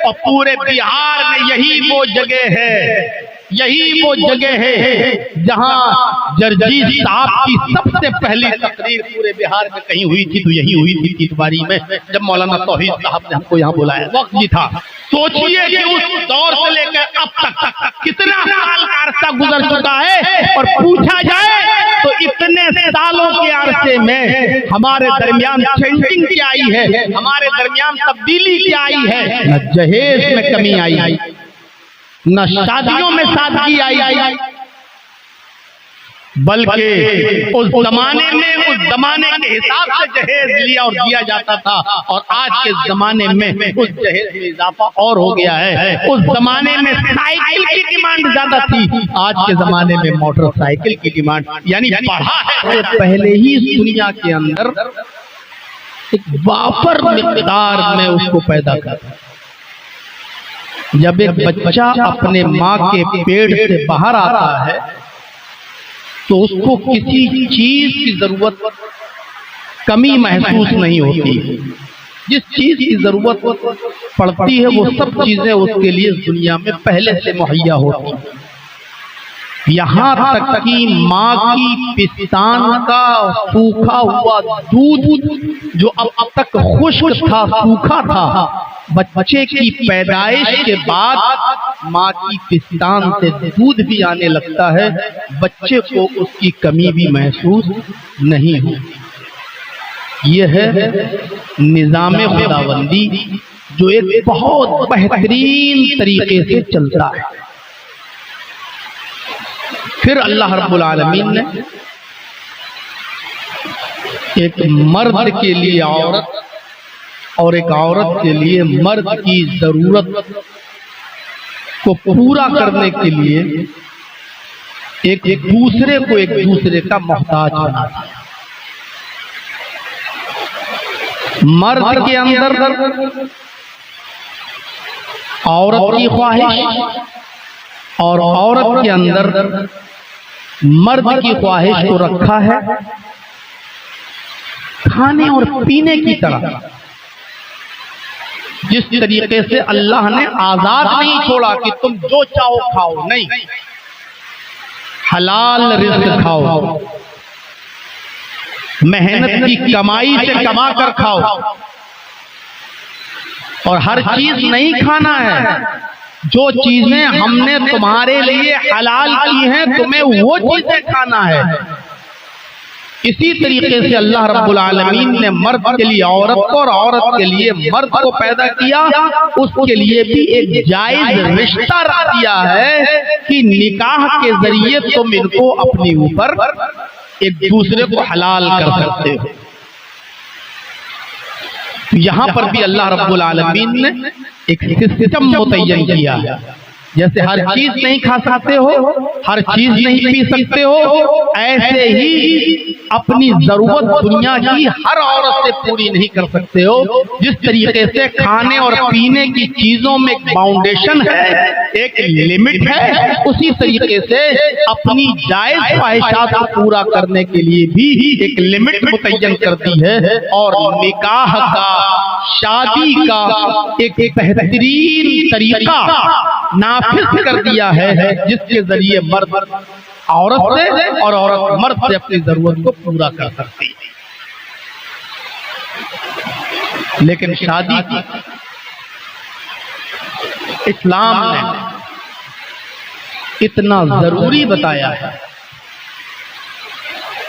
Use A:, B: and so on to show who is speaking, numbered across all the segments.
A: और पूरे बिहार में यही वो जगह है जहां जर्जीस साहब की सबसे पहली तकरीर पूरे बिहार में कहीं हुई थी तो यही हुई थी तीतवारी में, जब मौलाना तौहीद साहब ने हमको यहाँ बुलाया। वक्त भी था। सोचिए कि उस दौर से लेकर अब तक कितना साल का अरसा गुजर चुका है, और पूछा जाए तो इतने सालों के अरसे में हमारे दरमियान चेंजिंग क्या आई है, हमारे दरमियान तब्दीली क्या आई है। न जहेज में कमी आई, न शादियों में सादगी आई, बल्कि उस जमाने के हिसाब से जहेज लिया और दिया जाता था, और आज के जमाने में उस जहेज में इजाफा और हो गया है। उस जमाने में साइकिल की डिमांड ज्यादा थी, आज के जमाने में मोटरसाइकिल की डिमांड यानी बढ़ा है। पहले ही दुनिया के अंदर एक वाफर मिकदार में उसको पैदा करता। जब एक बच्चा अपने माँ के पेट से बाहर आता है तो उसको किसी चीज की जरूरत कमी महसूस नहीं होती। जिस चीज की जरूरत पड़ती है वो सब चीजें उसके लिए दुनिया में पहले से मुहैया होती। यहाँ तक कि माँ की पिस्तान का सूखा हुआ दूध जो अब तक खुश्क था, सूखा था, बच्चे की पैदाइश के बाद माँ की पिस्तान से दूध भी आने लगता है, बच्चे को उसकी कमी भी महसूस नहीं होती। यह है निज़ाम खुदाबंदी जो एक बहुत बेहतरीन तरीके से चलता है। फिर अल्लाह रब्बुल आलमीन ने एक मर्द के लिए औरत और एक औरत के लिए मर्द की जरूरत को पूरा करने के लिए एक दूसरे का मोहताज बना दिया। मर्द के अंदर औरत की ख्वाहिश और औरत के अंदर मर्द की ख्वाहिश को रखा है खाने और पीने की तरह। जिस तरीके से अल्लाह ने आजाद नहीं छोड़ा कि तुम जो चाहो खाओ, नहीं, हलाल रिज़्क़ खाओ, मेहनत की कमाई से कमा कर खाओ, और हर चीज नहीं खाना है। जो चीजें हमने तुम्हारे लिए हलाल की हैं तुम्हें वो चीजें खाना है। इसी तरीके से अल्लाह रब्बुल आलमीन ने मर्द के लिए औरत को और औरत के लिए मर्द को पैदा किया। उसके लिए भी एक जायज रिश्ता रख दिया है कि निकाह के जरिए तुम इनको अपने ऊपर एक दूसरे को हलाल कर सकते हो। यहाँ पर भी अल्लाह रब्बुल आलमीन ने एक सिस्टम मुतय्यन किया है। जैसे हर चीज नहीं खा सकते हो, हर चीज नहीं पी सकते हो, ऐसे ही अपनी जरूरत दुनिया की हर औरत से पूरी नहीं कर सकते हो। जिस तरीके से खाने और पीने की चीजों में एक बाउंडेशन है, एक लिमिट है, उसी तरीके से अपनी जायज ख्वाहिशात को पूरा करने के लिए भी एक लिमिट मुतय्यन कर दी है। और निकाह का, शादी का एक बेहतरीन तरीका नाफिज कर दिया है, जिसके जरिए मर्द औरत से और औरत मर्द से अपनी जरूरत को पूरा कर सकती है। लेकिन शादी की इस्लाम ने इतना जरूरी बताया है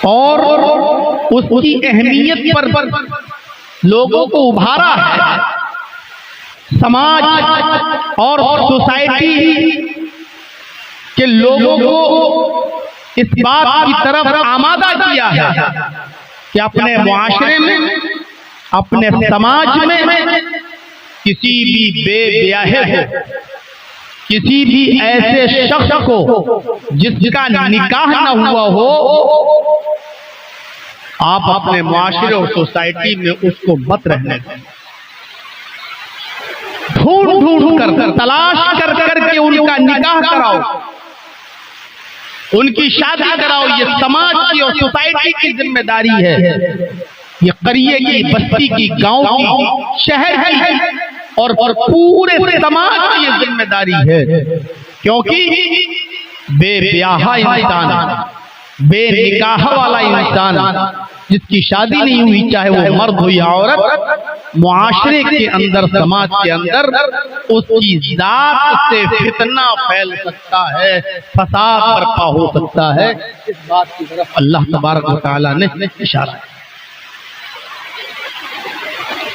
A: और उसकी अहमियत पर लोगों को उभारा है। समाज और सोसाइटी के लोगों को इस बात की तरफ आमादा किया है कि अपने मुआशरे में, अपने समाज में किसी भी बेब्याहे को, किसी भी ऐसे शख्स को जिसका निकाह न हुआ हो, आप अपने मुआशरे और सोसाइटी में उसको मत रहने दें। ढूंढ कर, तलाश कर करके उनका निकाह कराओ, उनकी शादी कराओ। ये समाज की और सोसाइटी की जिम्मेदारी है। ये करिए की, बस्ती की, गांव की, शहर की और पूरे समाज की ये जिम्मेदारी है, क्योंकि बेब्याहा इंसान, बेनिकाह वाला इंसान जिसकी शादी नहीं हुई, चाहे वो मर्द हो या औरत, मुआशरे के अंदर, समाज के अंदर उसकी जात से फितना फैल सकता है, फसाद बर्पा हो सकता है। इस बात की तरफ अल्लाह तबारक व तआला ने इशारा है।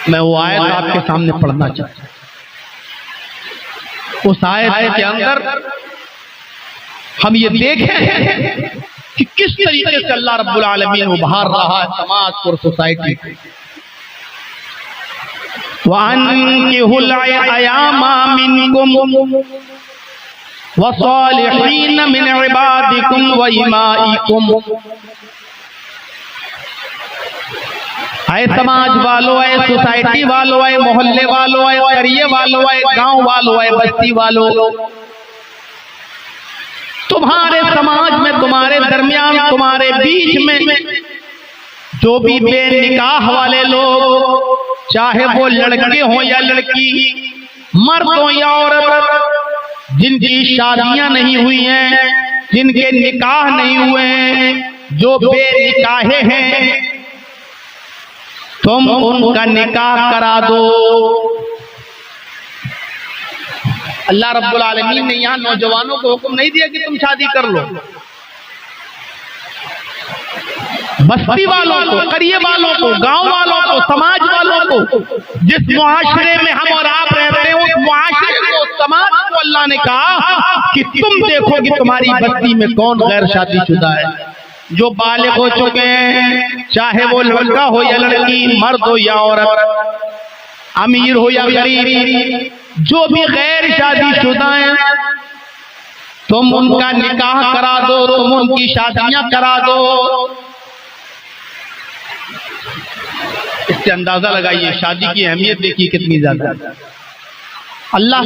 A: मैं वो आयत आपके सामने पढ़ना चाहता हूँ। उस आयत के अंदर हम ये देखें कि किस तरीके से अल्लाह रब्बुल आलमीन उभार रहा है समाज और सोसाइटी को। वअन्किहुल अयामा मिनकुम वसालिहीन मिन इबादिकुम व इमाइकुम। आए समाज वालों, आए सोसाइटी वालों, आए मोहल्ले वालों, आए करिए वालों, आए गांव वालों, आए बस्ती वालों, तुम्हारे समाज में, तुम्हारे दरमियान, तुम्हारे बीच में जो भी बेनिकाह वाले लोग, चाहे वो लड़के हो या लड़की, मर्द हो या औरत, जिनकी शादियां नहीं हुई हैं, जिनके निकाह नहीं हुए हैं, जो बेनिकाहे हैं, तुम उनका निकाह करा दो। अल्लाह रब्बुल आलमीन ने यहाँ नौजवानों को हुक्म नहीं दिया कि तुम शादी कर लो। बस्ती वालों को, करिए वालों को, गांव वालों को, समाज वालों को, जिस मुआशरे में हम और आप रहते हैं, उस मुआशरे को, समाज को अल्लाह ने कहा कि तुम देखो कि तुम्हारी बस्ती में कौन गैर शादीशुदा है, जो बालिग हो चुके हैं, चाहे वो लड़का हो या लड़की, मर्द हो या औरत, अमीर हो या गरीब, जो भी गैर शादीशुदा हैं, तुम उनका निकाह करा दो, तुम उनकी शादियां करा दो। इससे अंदाजा लगाइए शादी की अहमियत देखिए कितनी ज्यादा। अल्लाह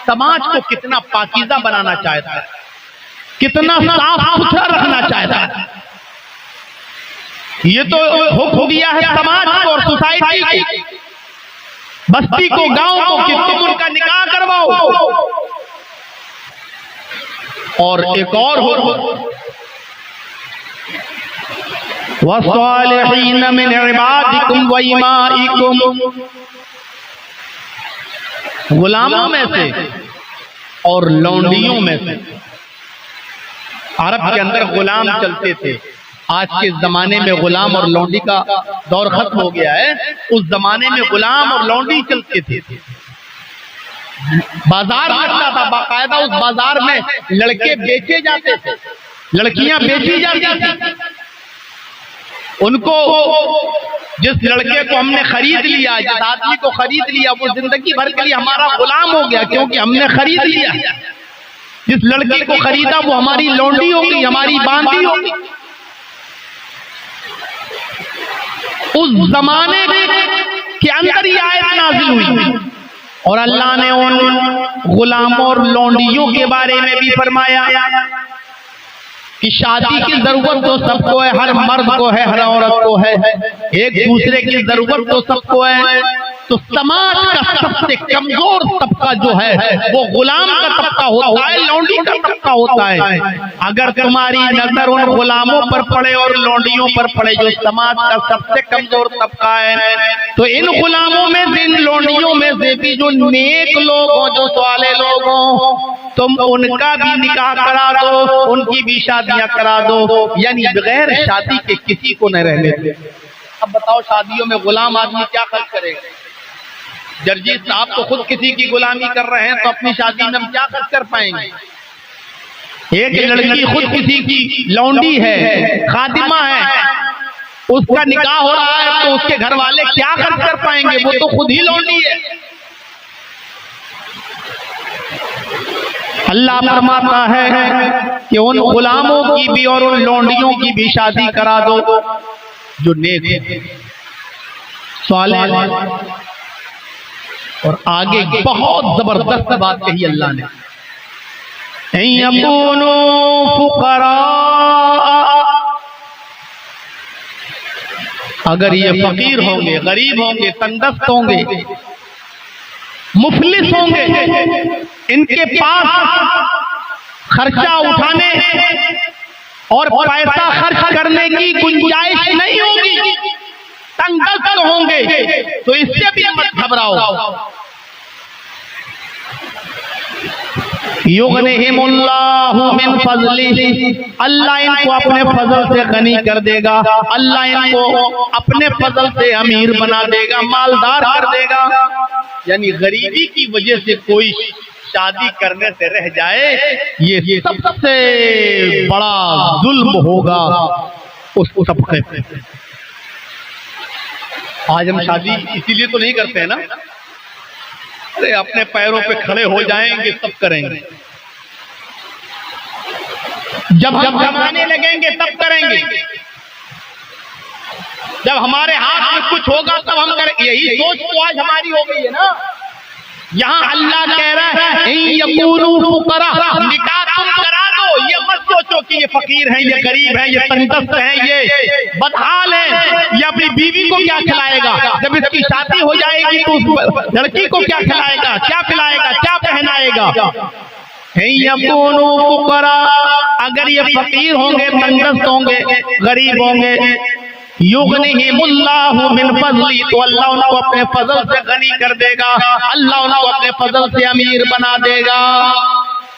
A: समाज को कितना पाकीज़ा बनाना चाहता है, कितना साफ सुथरा रखना चाहता है। ये तो हुक्म हो गया है समाज को और सोसाइटी को, बस्ती को, गांव को, कि तुम उनका निकाह करवाओ। और एक और हो, वसालिहीन मिन इबादिकुम व इमाइकुम, गुलामों में से और लौंडियों में से। अरब के अंदर गुलाम चलते थे, आज के जमाने में गुलाम और लौंडी का दौर खत्म हो गया है। उस जमाने में गुलाम और लौंडी चलते थे, बाजार लगता था बाकायदा, उस बाजार में लड़के बेचे जाते थे, लड़कियां बेची जाती थी। उनको, जिस लड़के को हमने खरीद लिया, जिस आदमी को खरीद लिया, वो जिंदगी भर के लिए हमारा गुलाम हो गया, क्योंकि हमने खरीद लिया। जिस लड़की को खरीदा वो हमारी लौंडी होगी, हमारी बांदी होगी। उस जमाने के अंदर ये आयत नाजिल हुई और अल्लाह ने उन गुलामों और लौंडियों के बारे में भी फरमाया कि शादी की जरूरत तो सबको है, हर मर्द को है, हर औरत को है, एक दूसरे की जरूरत तो सबको है। तो समाज का सबसे कमजोर तबका जो है वो गुलाम का तबका होता है, लौंडी का तबका होता है। अगर तुम्हारी नजर उन गुलामों पर पड़े और लौंडियों पर पड़े, जो समाज का सबसे कमजोर तबका है, तो इन गुलामों में से, इन लौंडियों में से भी जो नेक लोग हों, जो साले लोग हों, तुम उनका भी निकाह करा दो, उनकी भी शादियां करा दो, यानी बगैर शादी के किसी को न रहने दो। अब बताओ शादियों में गुलाम आदमी क्या खर्च करेगा? जर्जी साहब तो खुद किसी की गुलामी कर रहे हैं, तो अपनी शादी में हम क्या खर्च कर पाएंगे? एक लड़की खुद किसी की लौंडी है, खादिमा है, उसका निकाह हो रहा है, तो उसके घर वाले क्या खर्च कर पाएंगे? वो तो खुद ही लौंडी है। अल्लाह फरमाता है कि उन गुलामों की भी और उन लौंडियों की भी शादी करा दो जो नेक सालेह। और आगे बहुत जबरदस्त बात कही अल्लाह ने, यकूनू फुकरा, अगर ये फकीर होंगे, गरीब होंगे, तंगदस्त होंगे, मुफलिस होंगे, इनके पास खर्चा उठाने और पैसा खर्च करने की गुंजाइश नहीं होगी, तंगदस्त होंगे। तो इससे भी मत घबराओ। युगनिहिमुल्लाहु मिन फज़लिही, अल्लाह इनको अपने फजल से गनी कर देगा, अल्लाह इनको अपने फजल से अमीर बना देगा, मालदार कर देगा। यानी गरीबी की वजह से कोई शादी करने से रह जाए, ये सबसे बड़ा जुल्म होगा उस तबके पे। आज हम शादी इसीलिए तो नहीं करते हैं ना, अरे अपने पैरों पे खड़े हो जाएंगे तब करेंगे, जब हम कमाने लगेंगे तब करेंगे, जब हमारे हाथ में कुछ होगा तब हम करेंगे। यही सोच तो आज हमारी हो गई है ना। यहाँ अल्लाह कह रहा है यकूनू फुकरा, निकाह तुम करा दो, ये मत सोचो कि ये फकीर हैं, ये गरीब हैं, ये तंगदस्त हैं, ये बदहाल हैं, ये अपनी बीवी को क्या खिलाएगा, जब इसकी शादी हो जाएगी तो उस लड़की को क्या खिलाएगा, क्या पिलाएगा, क्या पहनाएगा। यकूनू फुकरा, अगर ये फकीर होंगे, तंगदस्त होंगे, गरीब होंगे, युगनिहिमुल्लाहु मिन फज़ली, तो अल्लाह उनको अपने फजल से गनी कर देगा, अल्लाह उनको अपने फजल से अमीर बना देगा।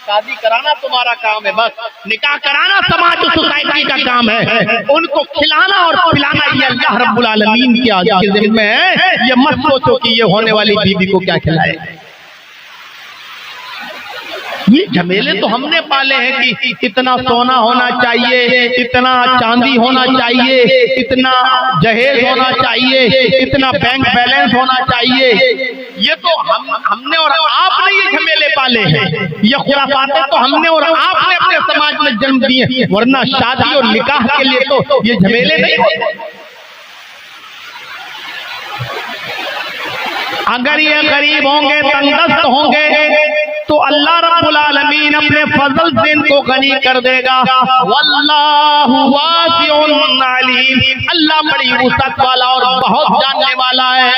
A: शादी कराना तुम्हारा काम है, बस निकाह कराना समाज और सोसाइटी का काम है, उनको खिलाना और पिलाना ये अल्लाह रब्बुल आलमीन के जिम्मे है। ये मत सोचो कि ये होने वाली बीवी को क्या खिलाए। ये झमेले तो हमने पाले हैं कि इतना सोना होना चाहिए, इतना चांदी होना चाहिए, इतना जहेज होना चाहिए, इतना बैंक बैलेंस होना चाहिए। ये तो हमने और आपने ये झमेले पाले हैं, ये खुराफातें तो हमने और आपने अपने समाज में जन्म दिए, वरना शादी और निकाह के लिए तो ये झमेले नहीं होते। अगर ये गरीब होंगे, तंगदस्त होंगे, तो अल्लाह रब्बुल आलमीन अपने फजल से इनको गनी कर देगा। वल्लाहु वासिउन अलीम, अल्लाह बड़ी वुसअत वाला और बहुत जानने वाला है।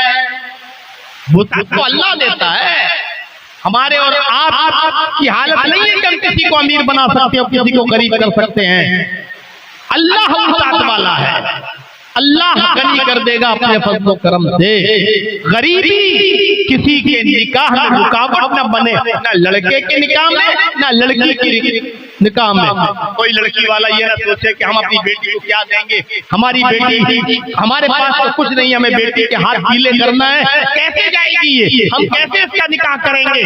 A: वुसअत तो अल्लाह देता है, हमारे और आप की हालत नहीं है कि हम किसी को अमीर बना सकते हो, किसी को गरीब कर सकते हैं। अल्लाह वुसअत वाला है, अल्लाह गनी कर देगा अपने फजल करम से। गरीबी किसी के निकाह में रुकावट न बने, ना लड़के के निकाह में, ना लड़की के निकाह में। कोई लड़की वाला ये ना सोचे कि हम अपनी बेटी को क्या देंगे, हमारी बेटी, हमारे पास तो कुछ नहीं, हमें बेटी के हाथ गीले करना है, कैसे जाएगी ये, हम कैसे इसका निकाह करेंगे।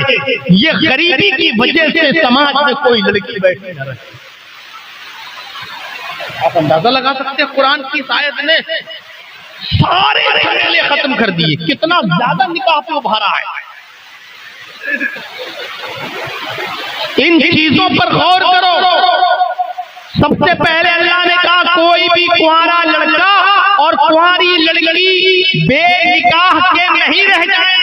A: ये गरीबी की वजह से समाज में कोई लड़की बैठी न रहे। आप अंदाजा लगा सकते हैं, कुरान की आयत ने सारे झमेले खत्म कर दिए, कितना ज्यादा निकाह पे उभारा है। इन चीजों पर गौर करो। सबसे पहले अल्लाह ने कहा कोई भी कुंवारा लड़का और कुंवारी लड़की बेनिकाह के नहीं रह जाए,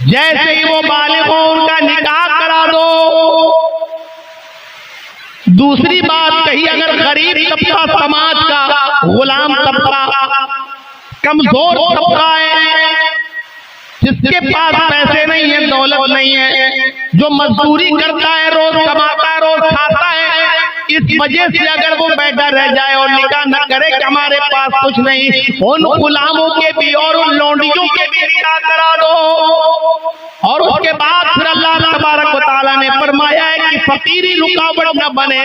A: जैसे ही वो बालिग हो उनका निकाह करा दो। दूसरी बात कही, अगर गरीब तबका समाज का, गुलाम तबका, कमजोर तबका है, जिसके पास पैसे नहीं है, दौलत नहीं है, जो मजदूरी करता है, रोज कमाता है, रोज खाता है, इस वजह से अगर वो बैठा रह जाए और निकाह न करे कि हमारे पास कुछ नहीं, उन गुलामों के भी और उन लौंडियों के भी निकाह करा दो। और उसके बाद फिर अल्लाह तबारक व तआला ने फरमाया है कि फकीरी रुकावट न बने,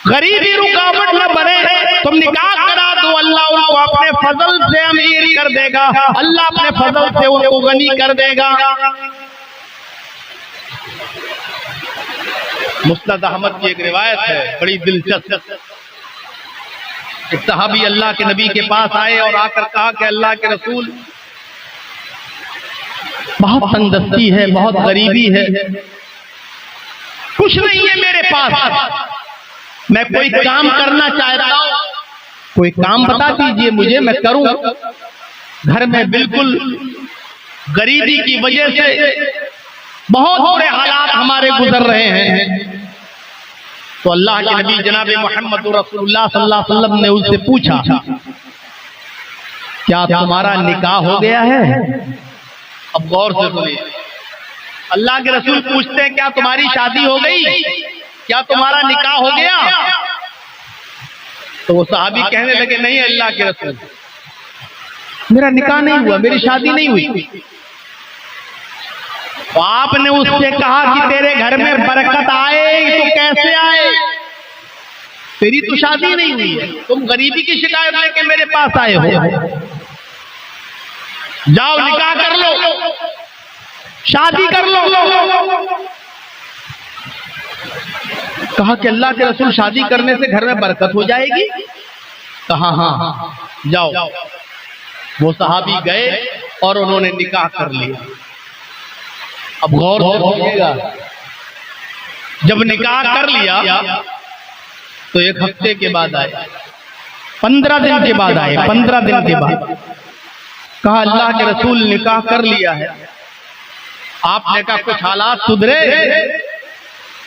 A: गरीबी रुकावट न बने, तुम निकाह करा दो, अल्लाह उनको अपने फजल से अमीर कर देगा, अल्लाह अपने फजल से उनको गनी कर देगा। मुस्नद अहमद की एक रिवायत है बड़ी दिलचस्प। एक सहाबी अल्लाह के नबी के पास आए और आकर कहा कि अल्लाह के रसूल, बहुत तंगदस्ती है, बहुत गरीबी है, कुछ नहीं है मेरे पास, मैं कोई काम करना चाहता हूं, कोई काम बता दीजिए मुझे, मैं करूं। घर में बिल्कुल गरीबी की वजह से बहुत बुरे हालात हमारे गुजर रहे हैं। तो अल्लाह के नबी जनाब मोहम्मद रसूलुल्लाह सल्लल्लाहु अलैहि वसल्लम ने उससे पूछा, क्या तुम्हारा निकाह हो गया है? अब गौर से सुनिए, अल्लाह के रसूल पूछते हैं क्या तुम्हारी शादी हो गई, क्या तुम्हारा निकाह हो गया? तो वो सहाबी कहने लगे नहीं अल्लाह के रसूल, मेरा निकाह नहीं हुआ, मेरी शादी नहीं हुई। तो आपने उससे कहा कि तेरे घर में बरकत आए तो कैसे आए, तेरी तो शादी नहीं हुई है, तुम गरीबी की शिकायत लेके मेरे पास आए हो, जाओ निकाह कर लो, शादी कर लो। कहा कि अल्लाह के रसूल शादी करने से घर में बरकत हो जाएगी? कहा हाँ जाओ। वो सहाबी गए और उन्होंने निकाह कर लिया। अब गौर से सुनिएगा, जब निकाह कर लिया तो एक हफ्ते के बाद आए, 15 दिन के बाद आए, 15 दिन के बाद कहा अल्लाह के रसूल निकाह कर लिया है। आपने कहा कुछ हालात सुधरे?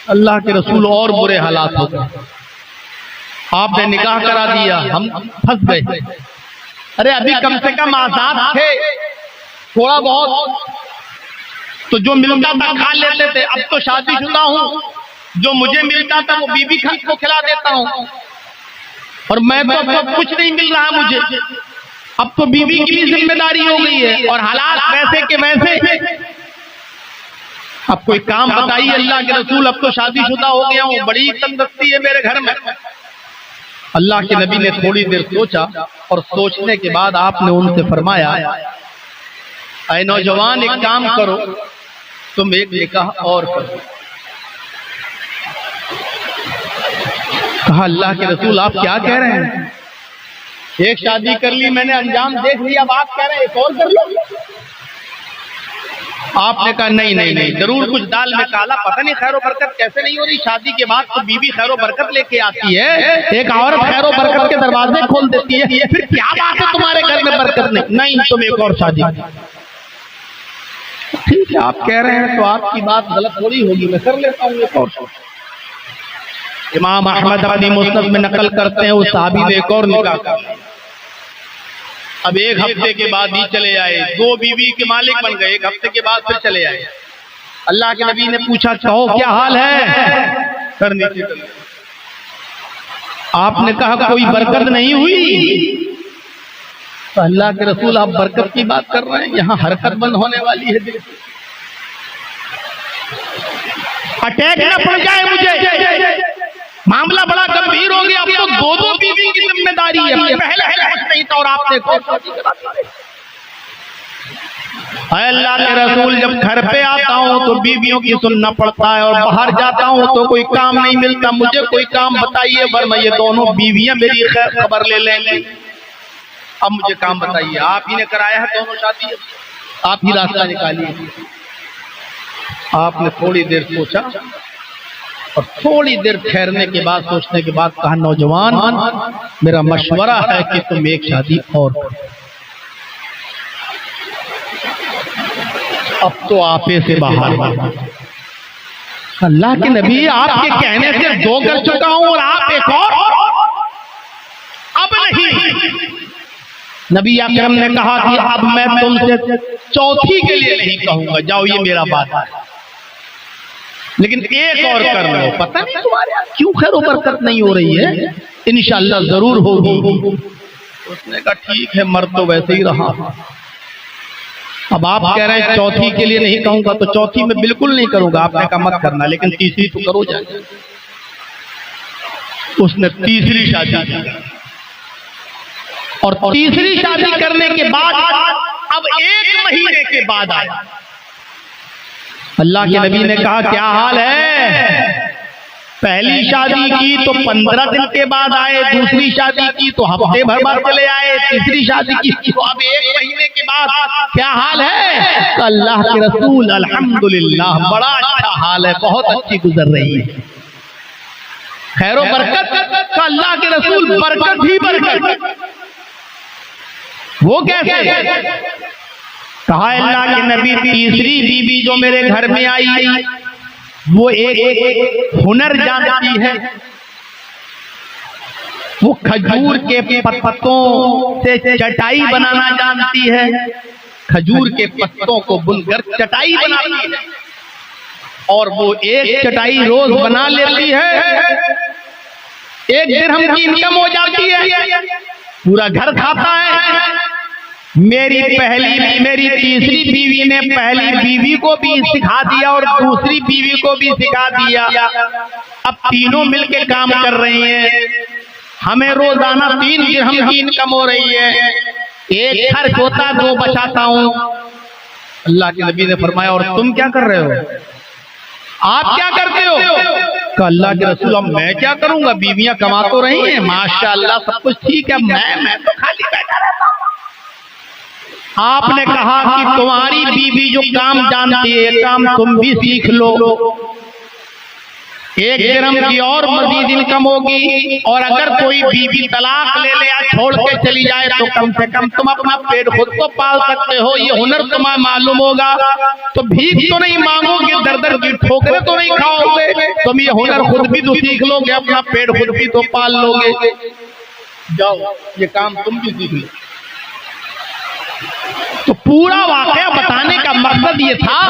A: अल्लाह के रसूल और बुरे हालात हो गए, आपने निकाह करा दिया, हम फंस गए। अरे अभी कम से कम आजाद थे, थोड़ा बहुत तो जो मिलता था खा लेते थे, अब तो शादीशुदा हूं, जो मुझे मिलता था वो बीवी को खिला देता हूं, और मैं तो कुछ नहीं मिल रहा मुझे, अब तो बीवी की भी जिम्मेदारी हो गई है और हालात वैसे के वैसे। अब कोई काम बताइए अल्लाह के रसूल, अब तो शादीशुदा हो गया हूं, बड़ी तंदुरुस्ती है मेरे घर में। अल्लाह के नबी ने थोड़ी देर सोचा और सोचने के बाद आपने उनसे फरमाया, ऐ नौजवान एक काम करो, तुम एक निकाह और करो। कहा अल्लाह के रसूल आप क्या कह रहे हैं, एक शादी कर ली मैंने, अंजाम देख लिया, अब आप कह रहे हैं एक और कर लो। आपने कहा नहीं नहीं नहीं, जरूर कुछ दाल में काला, पता नहीं खैरो बरकत कैसे नहीं हो रही, शादी के बाद तो बीवी खैरो बरकत लेके आती है, एक औरत खैरो बरकत के दरवाजे खोल देती है, फिर क्या बात है तुम्हारे घर में बरकत नहीं, तुम एक और शादी। ठीक है आप कह रहे हैं तो आपकी बात गलत थोड़ी होगी, मैं कर लेता हूँ एक और। इमाम अहमद अपनी मुस्नद में नकल करते हैं, उस साहबी ने एक और निकाह किया। अब एक हफ्ते के बाद ही चले आए, 2 बीवी के मालिक बन गए, एक हफ्ते के बाद फिर चले आए। अल्लाह के नबी ने पूछा कहो क्या हाल है, सर नीचे कर। आपने कहा कोई बरकत नहीं हुई। तो अल्लाह के रसूल आप बरकत की बात कर रहे हैं, यहाँ हरकत बंद होने वाली है, अटैक न पड़ जाए मुझे, मामला बड़ा गंभीर हो गया, अब तो 2 बीवी की जिम्मेदारी है, पहले कुछ नहीं था और आपने अल्लाह के रसूल जब घर पे आता हूँ तो बीवियों की सुनना पड़ता है, और बाहर जाता हूँ तो कोई काम नहीं मिलता, मुझे कोई काम बताइए वरना ये दोनों बीवियां मेरी खैर खबर ले लेंगी। अब मुझे काम बताइए, आप ही ने कराया है दोनों शादी, आप ही रास्ता निकालिए। आपने थोड़ी देर सोचा और थोड़ी देर ठहरने के बाद, सोचने के बाद कहा नौजवान मेरा मशवरा है कि तुम एक शादी और करो। अब तो आपे से बाहर। अल्लाह के नबी आपके कहने से 2 कर चुका हूं और आप एक और, अब नहीं। नबी अकरम ने कहा कि अब मैं तुमसे चौथी के लिए नहीं कहूंगा, जाओ ये मेरा बात है, लेकिन एक और कर लो, पता नहीं तुम्हारे यहाँ क्यों खैर बरकत नहीं हो रही है, इंशाअल्लाह जरूर होगी। उसने कहा ठीक है, मर तो वैसे ही रहा, अब आप कह रहे हैं चौथी के लिए नहीं कहूंगा, तो चौथी में बिल्कुल नहीं करूंगा। आपने कहा मत करना, लेकिन तीसरी तो करो जाए। उसने तीसरी शादी की, और तीसरी शादी करने के बाद अब 1 महीने के बाद आया। अल्लाह के नबी ने कहा क्या हाल है, पहली शादी की तो 15 दिन के बाद आए, दूसरी शादी की तो हफ्ते भर बाद चले आए, तीसरी शादी की तो अब 1 महीने के बाद, क्या हाल है? तो अल्लाह के रसूल अल्हम्दुलिल्लाह बड़ा अच्छा हाल है, बहुत अच्छी गुजर रही है, खैरो बरकत का। अल्लाह के रसूल बरकत ही बरकत, वो कैसे? कहा अल्लाह के नबी तीसरी बीवी जो मेरे घर में आई वो एक हुनर जानती है, वो खजूर के पत्तों से चटाई बनाना जानती है, खजूर के पत्तों को बुनकर चटाई बनाती है और वो एक चटाई रोज बना लेती है, 1 दिरहम की इनकम हो जाती है, पूरा घर खाता है। मेरी तीसरी बीवी ने पहली बीवी को भी सिखा दिया और दूसरी बीवी को भी सिखा दिया। अब तीनों मिलके काम कर रही हैं, हमें रोजाना 3 दिरहम की इनकम हो रही है, 1 खर्च होता 2 बचाता हूं। अल्लाह के नबी ने फरमाया और तुम क्या कर रहे हो, आप क्या करते हो? अल्लाह के रसूल अब मैं क्या करूंगा, बीवियां कमा तो रही हैं, माशाअल्लाह सब कुछ ठीक है, मैं तो खाली बैठा रहता हूं। आपने कहा कि तुम्हारी बीवी जो काम जानती है काम तुम भी सीख लो, 1 दिरहम की और मजीद इनकम होगी। और अगर कोई बीवी तलाक ले ले या छोड़ के चली जाए तो कम से कम तुम अपना पेट खुद तो पाल सकते हो, ये हुनर तुम्हें मालूम होगा, तो भीख तो नहीं मांगोगे, दर दर की ठोकरें तो नहीं खाओगे, तुम ये हुनर खुद भी तो सीख लोगे, अपना पेट खुद भी तो पाल लोगे। जाओ ये काम तुम भी सीख लो। तो पूरा वाकया बताने का मकसद ये था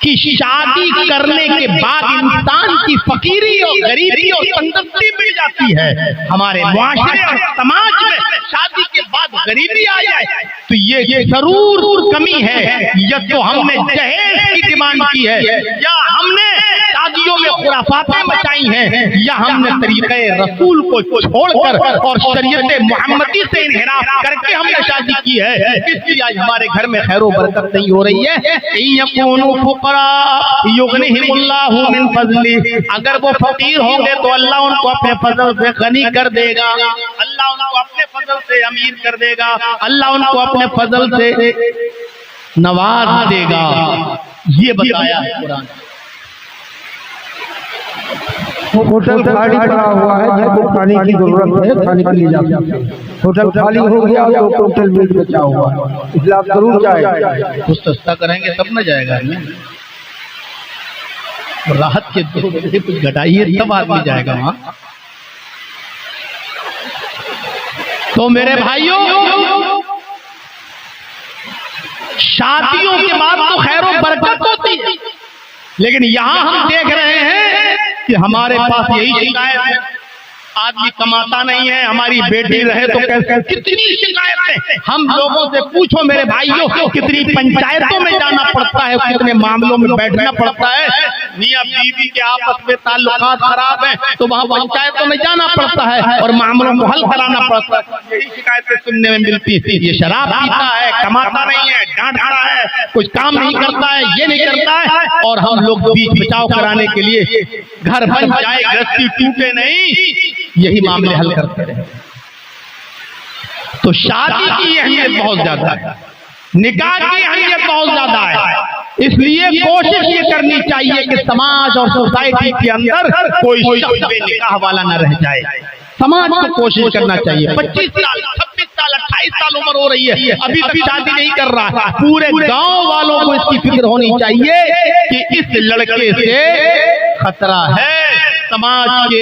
A: कि शादी करने के बाद इंसान की फकीरी और गरीबी और तंगदस्ती मिल जाती है। हमारे मुआशरे और समाज में शादी के बाद गरीबी आ जाए तो ये जरूर कमी है, या तो हमने दहेज की डिमांड की है, या हमने शादियों में खुराफातें मचाई हैं, या हमने तरीक़े रसूल को छोड़कर और शरीयत मुहम्मदी से इन्हिराफ करके हमने शादी की है, इसलिए आज हमारे घर में खैरो बरकत नहीं हो रही है। युगनिहिमुल्लाहु मिन फज़ली, अगर वो फकीर होंगे तो अल्लाह उनको अपने फजल से गनी कर देगा, अल्लाह उनको अपने फजल से अमीर कर देगा, अल्लाह उनको अपने फजल से नवाज देगा। ये बताया है कुरान।
B: होटल खाली पड़ा हुआ है, जिसको खाने की जरूरत है खाने के लिए जा सकते हैं। होटल खाली हो गया तो होटल में बचा हुआ है, इसलिए आप जरूर जाएगा।
A: कुछ सस्ता करेंगे तब न जाएगा, राहत के 2 बजे कुछ घटाइए तब आदमी जाएगा वहां। तो मेरे भाइयों, शादियों के बाद तो खैरो बरकत होती है, लेकिन यहां हम देख रहे हैं कि हमारे पास यही शिकायत है, आदमी कमाता नहीं है, हमारी बेटी रहे तो कैसे, कितनी शिकायतें। हम लोगों से पूछो मेरे भाइयों, कितनी पंचायतों में जाना पड़ता है, कितने मामलों में बैठना पड़ता है। मियां बीवी के आपस में ताल्लुकात खराब है तो वहां पंचायतों में जाना पड़ता है और मामलों को हल कराना पड़ता है। यही शिकायतें सुनने में मिलती थी, ये शराब पीता है, कमाता नहीं है, डांट रहा है, कुछ काम नहीं करता है, ये नहीं करता है, और हम लोग बीच बचाव कराने के लिए घर बन जाए गृहस्थी टूटे नहीं, यही मामले हल करते रहे। तो शादी की अहमियत बहुत ज्यादा है, निकाह की अहमियत बहुत ज्यादा है, इसलिए कोशिश ये करनी चाहिए कि समाज और सोसाइटी के अंदर कोई शख्स बेनिकाह वाला न रह जाए। समाज को कोशिश करना चाहिए। 25 साल 26 साल 28 साल उम्र हो रही है, अभी तक शादी नहीं कर रहा, पूरे गांव वालों को इसकी फिक्र होनी चाहिए कि इस लड़के से खतरा है। समाज के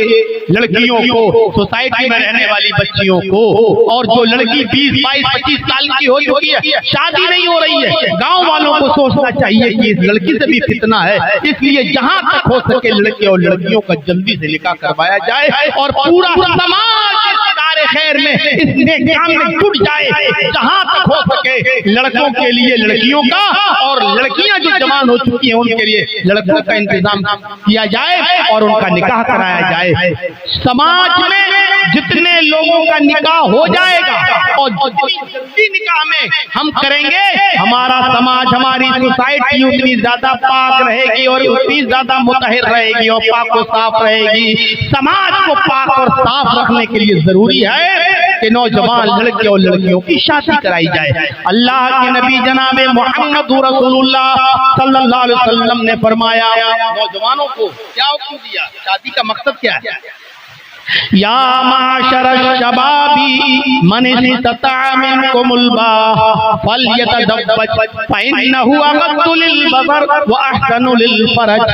A: लड़कियों को, सोसाइटी में रहने वाली बच्चियों को, और जो लड़की 20, 22, 25 साल की हो चुकी है, शादी नहीं हो रही है, गांव वालों को सोचना चाहिए कि इस लड़की से भी फितना है, इसलिए जहां तक हो सके लड़के और लड़कियों का जल्दी से निकाह करवाया जाए और पूरा समाज खैर में इस काम में जुट जाए। जहां तक हो सके लड़कों के लिए लड़कियों का, और लड़कियां जो जवान हो चुकी हैं उनके लिए लड़कों का इंतजाम किया जाए और उनका निकाह कराया जाए। समाज में जितने लोगों का निकाह हो जाएगा और जितनी निकाह में हम करेंगे, हमारा समाज, हमारी सोसाइटी उतनी ज्यादा पाक रहेगी और उतनी ज्यादा मुतहर रहेगी और पाक और साफ रहेगी। समाज को पाक और साफ रखने के लिए जरूरी है कि नौजवान लड़के और लड़कियों की शादी कराई जाए। अल्लाह के नबी जनाबे मोहम्मद रसूलुल्लाह सल्लल्लाहु अलैहि वसल्लम ने फरमाया, नौजवानों को क्या हुक्म दिया, शादी का मकसद क्या है? या माशर शबाबी मन इस्तता मिनकुमुल बाह फलयतदब्बज फइन्नहु अगद्दु लिलबसर व अहसनु लिलफरज।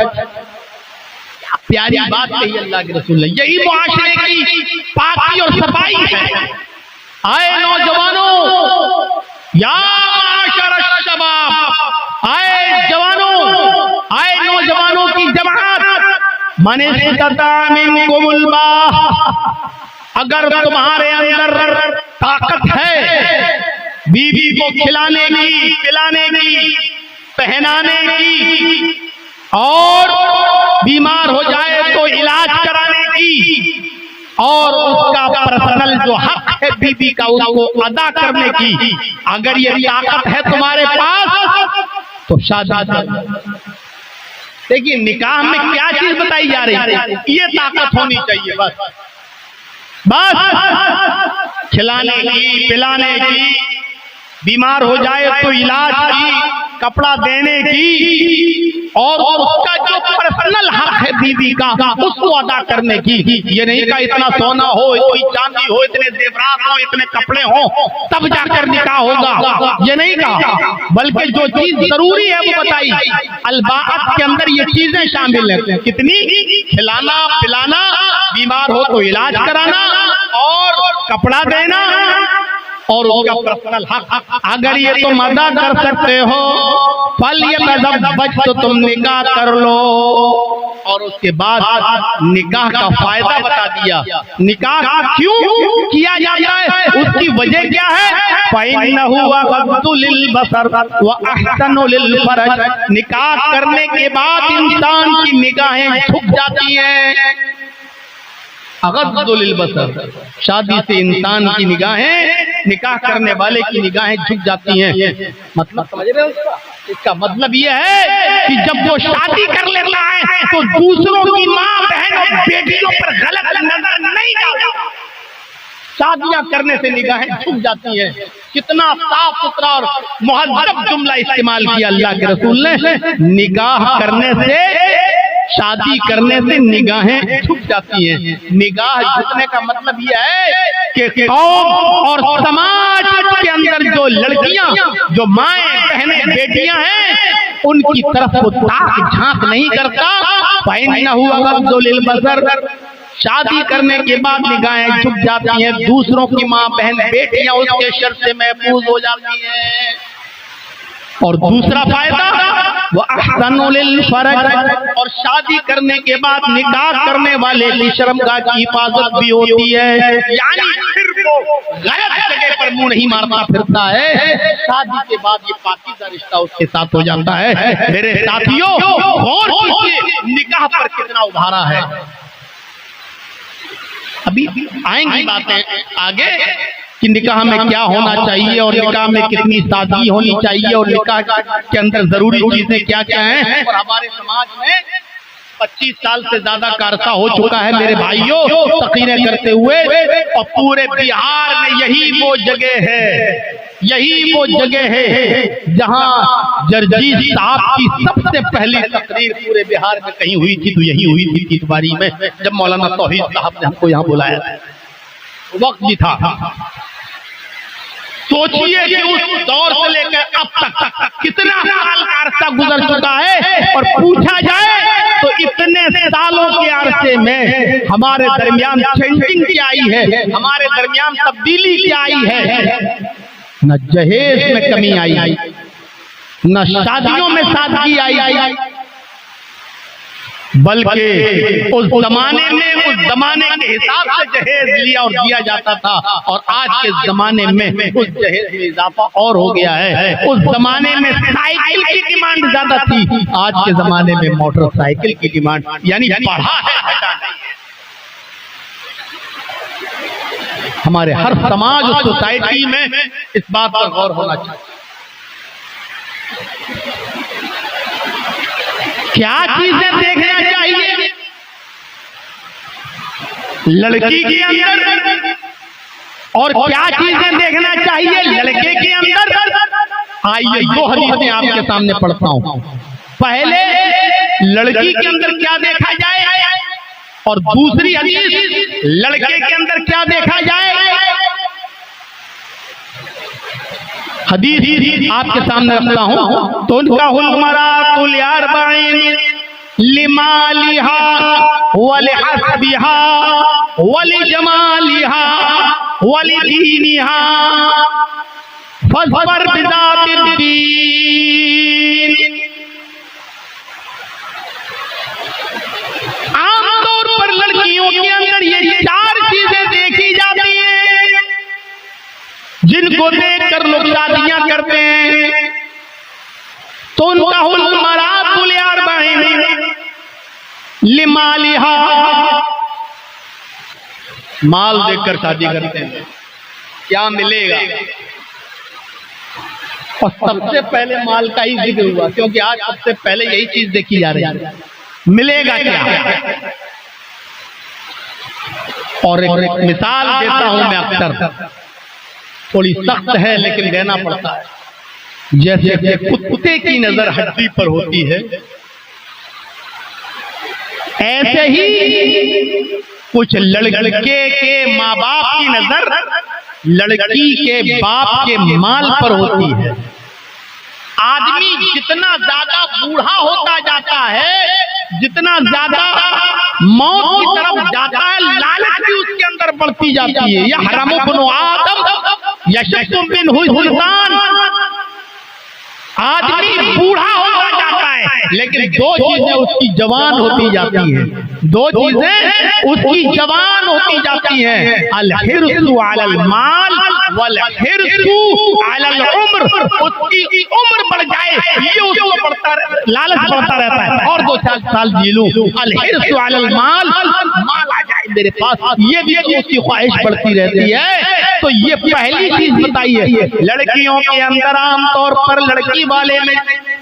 A: प्यारी बात कही अल्लाह के रसूल ने, यही मुआशरे की पाकी और सफाई है। आए नौजवानों, या माशर शबाब, आए जवानों, आए नौजवानों की जमात, मन इस्तता मिनकुमुल बाह, अगर तुम्हारे अंदर ताकत है बीवी को खिलाने की, पिलाने की, पहनाने की, और बीमार हो जाए तो इलाज कराने की, और उसका पर्सनल जो हक है बीवी का उसको अदा करने की, अगर ये ताकत है तुम्हारे पास तो शादी कर। देखिए निकाह में क्या चीज बताई जा रही है, ये ताकत होनी चाहिए बस, बस खिलाने की, पिलाने की, बीमार हो जाए तो इलाज की, कपड़ा देने की, और उसका जो पर्सनल हक है बीवी का उसको अदा करने की। ये नहीं का इतना सोना हो, इतनी चांदी हो, इतने जेवरात हो, इतने कपड़े हो तब जाकर निकाह होगा, ये नहीं कहा, बल्कि जो चीज जरूरी है वो बताई। अलबाअत के अंदर ये चीजें शामिल हैं, कितनी? खिलाना, पिलाना, बीमार हो तो इलाज कराना, और कपड़ा देना, और उसका पर्सनल हक। अगर ये तुम अदा कर सकते हो फल ये तज़व्वज, तो तुम निकाह कर लो। और उसके बाद निकाह का फायदा बता दिया, निकाह क्यों किया जाता है, उसकी वजह क्या है। फ़इन्नहु अग़द्दु लिलबसर व अहसनु लिलफरज, निकाह करने के बाद इंसान की निगाहें झुक जाती हैं। अग़द्दु लिलबसर, शादी से इंसान की निगाहें, निकाह करने वाले की निगाहें झुक जाती हैं। मतलब समझ रहे हो उसका? इसका मतलब यह है कि जब वो शादी कर लेता है तो दूसरों की माँ, बहन और बेटियों पर गलत नजर नहीं डालता। शादियां करने से निगाहें झुक जाती हैं। कितना साफ सुथरा और मुहज़्ज़ब जुमला इस्तेमाल किया अल्लाह के रसूल ने। निगाह करने से, शादी करने से निगाहें झुक जाती हैं। निगाह झुकने का मतलब यह है कि कौम और समाज के अंदर जो लड़कियां, जो माएं, बहनें, बेटियां हैं, उनकी तरफ वो ताक झांक नहीं करता। फ़इन्नहु अग़द्दु लिलबसर, शादी करने के बाद निगाहें झुक जाती हैं, दूसरों की माँ, बहन, बेटियां उसके शर से महफूज हो जाती हैं। और दूसरा फायदा वो अहसनु लिलफरज, और शादी करने के बाद निकाह करने वाले की शर्मगाह की हिफाजत भी होती है, यानी फिर वो गलत जगह पर मुंह नहीं मारता फिरता है। शादी के बाद ये पाकीज़ा रिश्ता उसके साथ हो जाता है। मेरे साथियों, गौर कीजिए निकाह पर कितना उभारा है। अभी आएंगी बातें आगे कि निकाह में क्या होना चाहिए, और निकाह में कितनी सादगी होनी चाहिए, और निकाह के अंदर जरूरी चीजें क्या क्या हैं। और हमारे समाज में 25 साल से ज्यादा का अरसा हो चुका है मेरे भाइयों तकरीरें करते हुए, और पूरे बिहार में यही वो जगह है, यही वो जगह है जहां जर्जीस साहब की सबसे पहली तकरीर पूरे बिहार में कहीं हुई थी, तो यही हुई थी तीतवारी में, जब मौलाना तौहीद साहब ने हमको यहाँ बुलाया था। वक्त भी था। सोचिए कि उस दौर से लेकर अब तक कितना साल का अरसा गुजर चुका है, और पूछा जाए तो इतने सालों के अरसे में हमारे दरमियान चेंजिंग क्या आई है, हमारे दरमियान तब्दीली क्या आई है। न जहेज में कमी आई, न शादियों में सादगी आई, बल्कि उस जमाने में उस जमाने के हिसाब से जहेज लिया और दिया जाता था, और आज के जमाने में उस जहेज में इजाफा और हो गया है। उस जमाने में साइकिल की डिमांड ज्यादा थी, आज के जमाने में मोटरसाइकिल की डिमांड, यानी बढ़ा है, घटा नहीं है। हमारे हर समाज और सोसाइटी में इस बात पर गौर होना चाहिए। क्या चीजें देखना चाहिए लड़की के अंदर, और क्या चीजें देखना चाहिए लड़के के अंदर। आइए दो हदीसें आपके सामने पढ़ता हूं। पहले लड़की के अंदर क्या देखा जाए, और दूसरी हदीस लड़के के अंदर क्या देखा जाए। हदीस आपके सामने रखता हूं। तो तुनकाहुल मरातुल अर्बईन लिमालिहा वलिहसबिहा वलिजमालिहा वलिदीनिहा फज़्फ़र बिज़ातिद्दीन। आमतौर पर लड़कियों के अंदर ये 4 चीजें देखी जाती हैं जिनको देखकर लोग शादियां करते हैं। तो उनका हुल्मरातुल अर्बईन लिमालिहा, माल देखकर शादी करते हैं, क्या मिलेगा। और सबसे पहले माल का ही जिक्र हुआ, क्योंकि आज सबसे पहले यही चीज देखी जा रही है, मिलेगा क्या। और एक मिसाल देता हूं मैं, अक्सर थोड़ी सख्त है लेकिन देना पड़ता है। जैसे कुत्ते की नजर हड्डी पर होती है, ऐसे ही कुछ लड़के के माँ बाप की नजर लड़की के बाप के माल पर होती है। आदमी जितना ज्यादा बूढ़ा होता जाता है, जितना ज्यादा मौत की तरफ जाता है, लालच भी उसके अंदर बढ़ती जाती है। या हरम इब्नु आदम यशतु बिनहु सुल्तान, आदमी बूढ़ा होता जाता है लेकिन 2 चीजें उसकी जवान होती जाती हैं, 2 चीजें उसकी जवान होती जाती हैं, अल हिर्सु अलल माल वल हिर्सु अलल उम्र। उसकी उम्र बढ़ जाए ये उसको बढ़ता, लालच बढ़ता रहता है, और 2-4 साल जी लूं, अल हिर्सु अलल माल, माल आ जाए मेरे पास, ये भी उसकी ख्वाहिश बढ़ती रहती है। तो ये पहली चीज बताइए। लड़कियों के अंदर आमतौर पर लड़की वाले में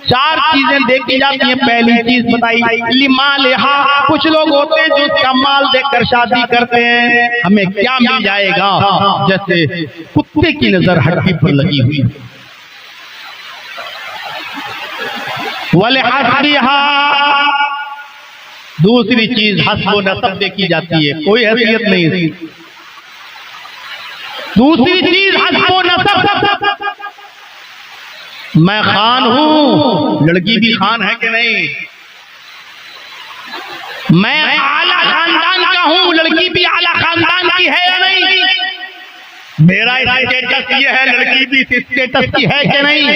A: 4 चीजें देखी जाती हैं। पहली चीज बताई लिमालिहा, कुछ लोग होते हैं जो उसका माल देखकर शादी करते हैं, हमें क्या मिल जाएगा। जैसे कुत्ते की नजर हड्डी पर लगी हुई। वलहसबिहा, दूसरी चीज हस्ब नसब देखी जाती है, कोई हैसियत नहीं थी। दूसरी चीज हस्ब नसब, मैं खान हूं, लड़की भी खान है कि नहीं। मैं आला खानदान का हूं, लड़की भी आला खानदान की है या नहीं। मेरा स्टेटस ये है, लड़की भी इस स्टेटस की है कि नहीं।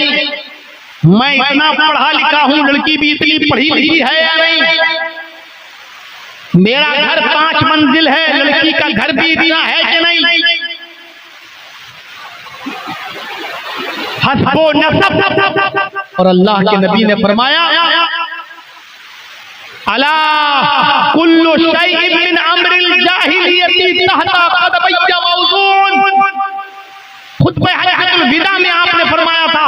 A: मैं इतना पढ़ा लिखा हूं, लड़की भी इतनी पढ़ी लिखी है या नहीं। मेरा घर 5 मंजिल है, लड़की का घर भी इतना है कि नहीं। हस्बो नसब। और अल्लाह के नबी ने फरमाया अला कुल्लु शैइन मिन अम्रिल जाहिलियती तहता क़दमैया मौज़ून। खुतबे हज्जुल विदा में आपने फरमाया था,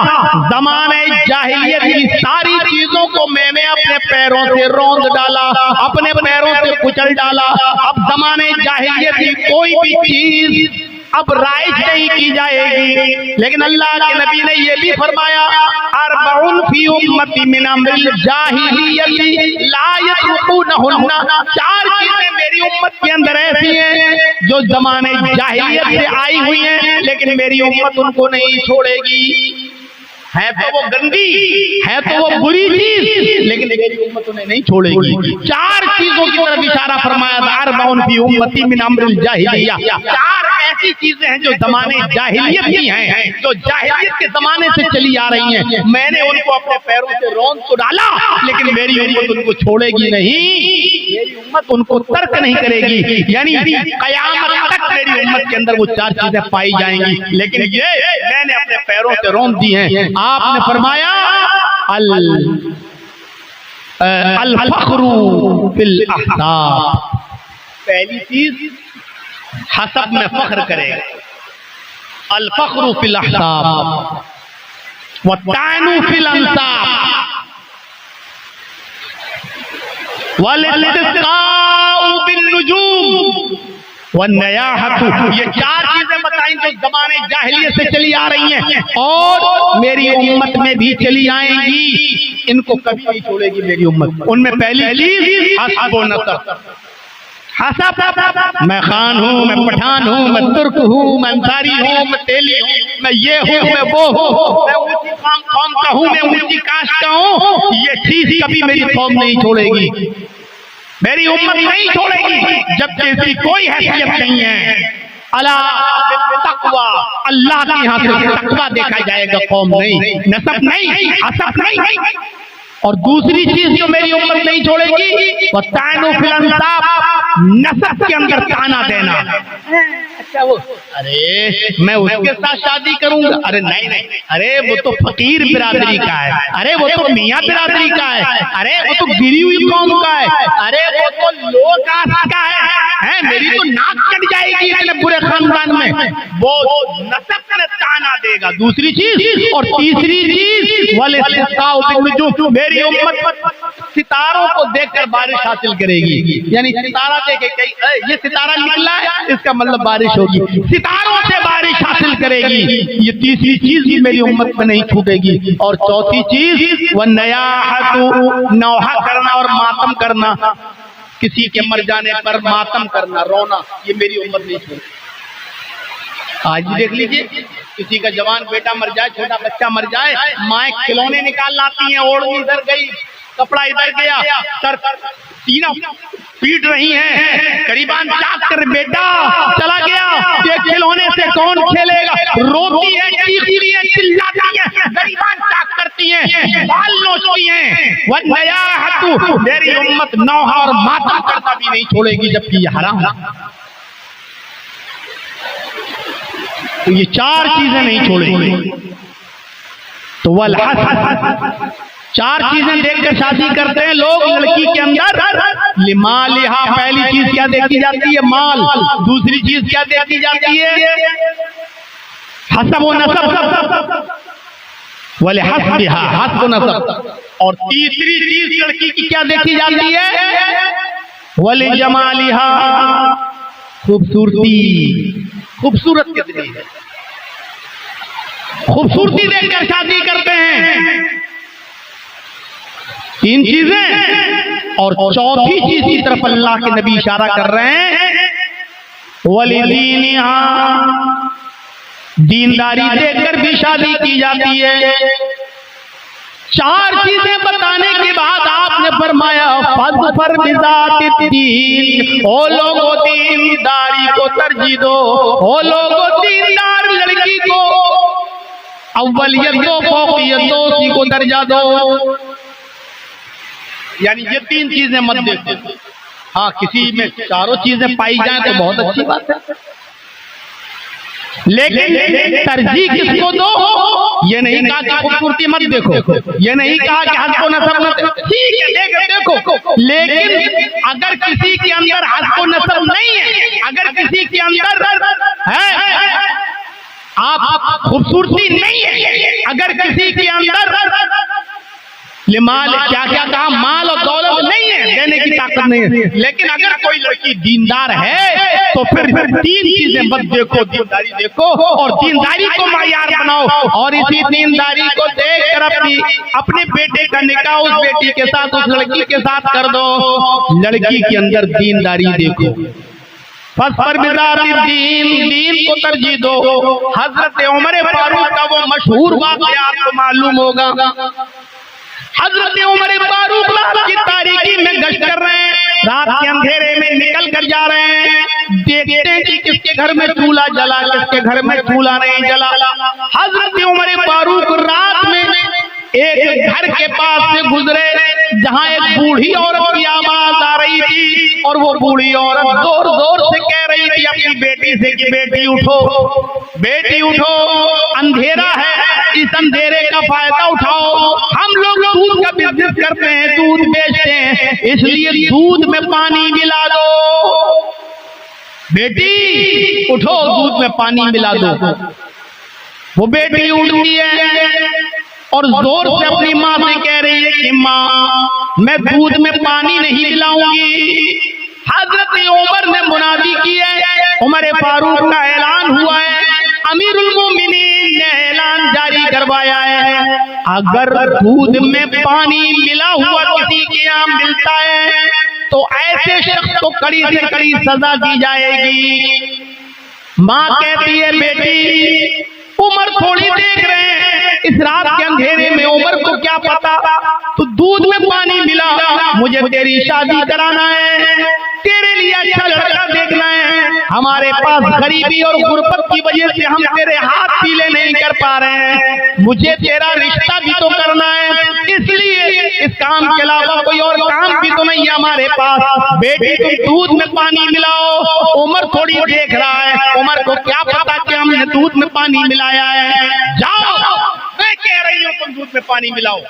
A: ज़माने जाहिलियत की सारी चीजों को मैंने अपने पैरों से रौंद डाला, अपने पैरों से कुचल डाला। अब ज़माने जाहिलियत की कोई भी चीज अब राइज नहीं की जाएगी। लेकिन अल्लाह के नबी ने यह भी फरमाया, अरबउन फी उम्मती मिन अम्रिल जाहिलियती ला यतरुकुनहुन्ना। 4 चीजें मेरी उम्मत के अंदर ऐसी हैं जो जमाने जाहिलियत से आई हुई हैं, लेकिन मेरी उम्मत उनको नहीं छोड़ेगी। है तो वो गंदी, है तो वो बुरी चीज, लेकिन मेरी उम्मत उन्हें नहीं छोड़ेगी। 4 चीजों की तरफ इशारा फरमाया था, अरबउन फी उम्मती मिन अम्रिल जाहिलिया। 4 ऐसी चीजें हैं जो जमाने जाहिलियत की हैं, जो जाहिलियत के जमाने से चली आ रही हैं। मैंने उनको अपने पैरों से रौंद तो डाला, लेकिन मेरी उम्मत उनको छोड़ेगी नहीं, मेरी उम्मत उनको तर्क नहीं करेगी। यानी कयामत तक मेरी उम्मत के अंदर वो 4 चीजें पाई जाएंगी, लेकिन ये मैंने अपने पैरों से रौंद दी हैं। आपने फरमाया अल फख्रु फिल अहसाब। पहली चीज हसब में फख्र करेगा, अल फख्रु फिल अहसाब व तानु फिल अंसाब वल इस्तिस्काउ बिन नुजूम व नयाहतु। ये 4 चीजें बताई जो जमाने जाहिलियत से चली आ रही हैं और मेरी उम्मत में भी चली आएंगी। इनको कभी नहीं छोड़ेगी मेरी उम्मत। उनमें पहली चीज हस्ब व नसब। हसब, मैं खान हूँ, मैं पठान हूँ, मैं तुर्क हूँ, मैं अंसारी हूँ, मैं तेली हूँ, मैं ये हूँ, मैं वो हूँ, मैं ऊंची कौम का हूँ, मैं ऊंची कास्ट का हूँ। ये चीज कभी मेरी कौम नहीं छोड़ेगी, मेरी उम्मत नहीं छोड़ेगी, जबकि इसकी कोई हैसियत नहीं है। अला तकवा, अल्लाह के यहाँ से तकवा देखा जाएगा, कौम नहीं, नसब नहीं, हसब नहीं। और दूसरी चीज जो मेरी उम्मत नहीं छोड़ेगी वो तानो फिल अंसाब, नसब के अंदर ताना देना। अच्छा वो, अरे मैं उसके साथ शादी करूंगा, अरे नहीं नहीं, अरे वो तो फकीर बिरादरी का है, अरे वो तो मियाँ बिरादरी का है, अरे वो तो गिरी हुई कौम का है, अरे वो तो लो कास्ट का है, मेरी तो नाक कट जाएगी इतने बुरे खानदान में। वो नसब में ताना देगा, दूसरी चीज। और तीसरी चीज वाले जो मेरी उम्मत सितारों को देखकर बारिश हासिल करेगी, यानी सितारा देखे ये सितारा निकला है, इसका मतलब बारिश होगी, सितारों से बारिश हासिल करेगी। ये तीसरी चीज भी मेरी उम्मत में नहीं छूटेगी। और चौथी चीज वह नौहा करना और मातम करना, किसी के मर जाने पर मातम करना, रोना, ये मेरी उम्मत नहीं छूटेगी। आज भी देख लीजिए, किसी का जवान बेटा मर जाए, छोटा बच्चा मर जाए, माए खिलौने निकाल लाती हैं, ओढ़नी इधर गई, कपड़ा इधर गया, सर सीना पीट रही हैं, करीबान चाक कर बेटा चला गया, ये खिलौने से कौन खेलेगा, रोती है, चीखती है, चिल्लाती है, करीबान चाक करती हैं, बाल नोचती हैं। वह नया हतू मेरी उम्मत नौहा और मातम करना भी नहीं छोड़ेगी, जबकि ये हराम है। तो ये चार चीजें नहीं छोड़ेंगे। तो वल हस, चार चीजें देखकर शादी करते हैं लोग। लड़की के अंदर लिमालिहा, पहली चीज क्या देखी जाती है, माल। दूसरी चीज क्या देखी जाती है, हसब व नसब, वल हसबिहा, हसब व नसब। और तीसरी चीज लड़की की क्या देखी जाती है, वल जमालिहा, खूबसूरती, खूबसूरत कितनी है, खूबसूरती देखकर शादी करते हैं। तीन चीजें। और चौथी चीज की तरफ अल्लाह के नबी इशारा कर रहे हैं, वलिदीनिहा, दीनदारी देखकर भी शादी की जाती है। चार चीजें बताने के बाद आपने फरमाया फज़फर बिज़ातिद्दीन, ओ लोगों दीनदारी को तरजीह दो, ओ लोगों दीनदार लड़की को अव्वलियत दो, फौकियत दो, उसी को दर्जा दो। यानी ये तीन चीजें मत देखो। हाँ, किसी में चारों चीजें पाई जाए तो बहुत अच्छी बात है, लेकिन तरजीह किसको दो? ये नहीं कहा कि खूबसूरती मत देखो, ये नहीं कहा कि हद को नसब मत, ठीक है देखो, लेकिन अगर किसी के अंदर हद को नसब नहीं है, अगर किसी के अंदर है आप खूबसूरती नहीं है, अगर किसी के अंदर माल, क्या क्या कहा, माल और दौलत नहीं है, देने की ताकत नहीं है, लेकिन अगर कोई लड़की दीनदार है तो फिर तीन चीजें मत देखो, दीनदारी देखो और दीनदारी को मायार बनाओ। और इसी दीनदारी को देखकर अपने बेटे का निकाह उस बेटी के साथ, उस लड़की के साथ कर दो। लड़की के अंदर दीनदारी देखो, फज़फर बिज़ातिद्दीन, दीन को तरजीह दो। हजरत उमर फारूक का वो मशहूर वाक़या आपको मालूम होगा। हजरत उमर फारूक रात की तारीकी में गश्त कर रहे हैं, रात के अंधेरे में निकल कर जा रहे हैं, देखते हैं कि किसके घर में चूल्हा जला, किसके घर में चूल्हा नहीं जला। हजरत उमर फारूक रात में एक घर के पास से गुजरे जहाँ एक बूढ़ी औरत की आवाज आ रही थी, और वो बूढ़ी औरत जोर जोर से कह रही थी अपनी बेटी से कि बेटी उठो, बेटी उठो, अंधेरा है, इस अंधेरे का फायदा उठाओ। हम लोग दूध का बिजनेस करते हैं, दूध बेचते हैं, इसलिए दूध में पानी मिला दो, बेटी उठो, दूध में पानी मिला दो। वो बेटी उठती है और जोर से अपनी माँ से कह रही है कि माँ मैं दूध में पानी नहीं मिलाऊंगी। हजरत उमर ने मुनादी की है, उमर फारूक का ऐलान हुआ है, अमीरुल मोमिनीन ने ऐलान जारी करवाया है, अगर दूध में पानी मिला हुआ किसी के यहाँ मिलता है तो ऐसे शख्स को कड़ी से कड़ी सजा दी जाएगी। माँ कहती है बेटी, उमर थोड़ी देख रहे हैं, इस रात के अंधेरे में उमर को क्या पता, तो दूध में पानी मिला, मुझे तेरी शादी कराना है, तेरे लिए अच्छा लड़का देखना है, हमारे पास गरीबी और गुर्बत की वजह से हम तेरे हाथ पीले नहीं कर पा रहे हैं, मुझे तेरा रिश्ता भी तो करना है, इसलिए इस काम के अलावा कोई और काम भी तो नहीं है हमारे पास। बेटी तुम दूध में पानी मिलाओ। उमर थोड़ी देख रहा है, उमर को क्या पता कि हमने दूध में पानी मिलाया है। जाओ, मैं कह रही हूँ तुम दूध में पानी मिलाओ।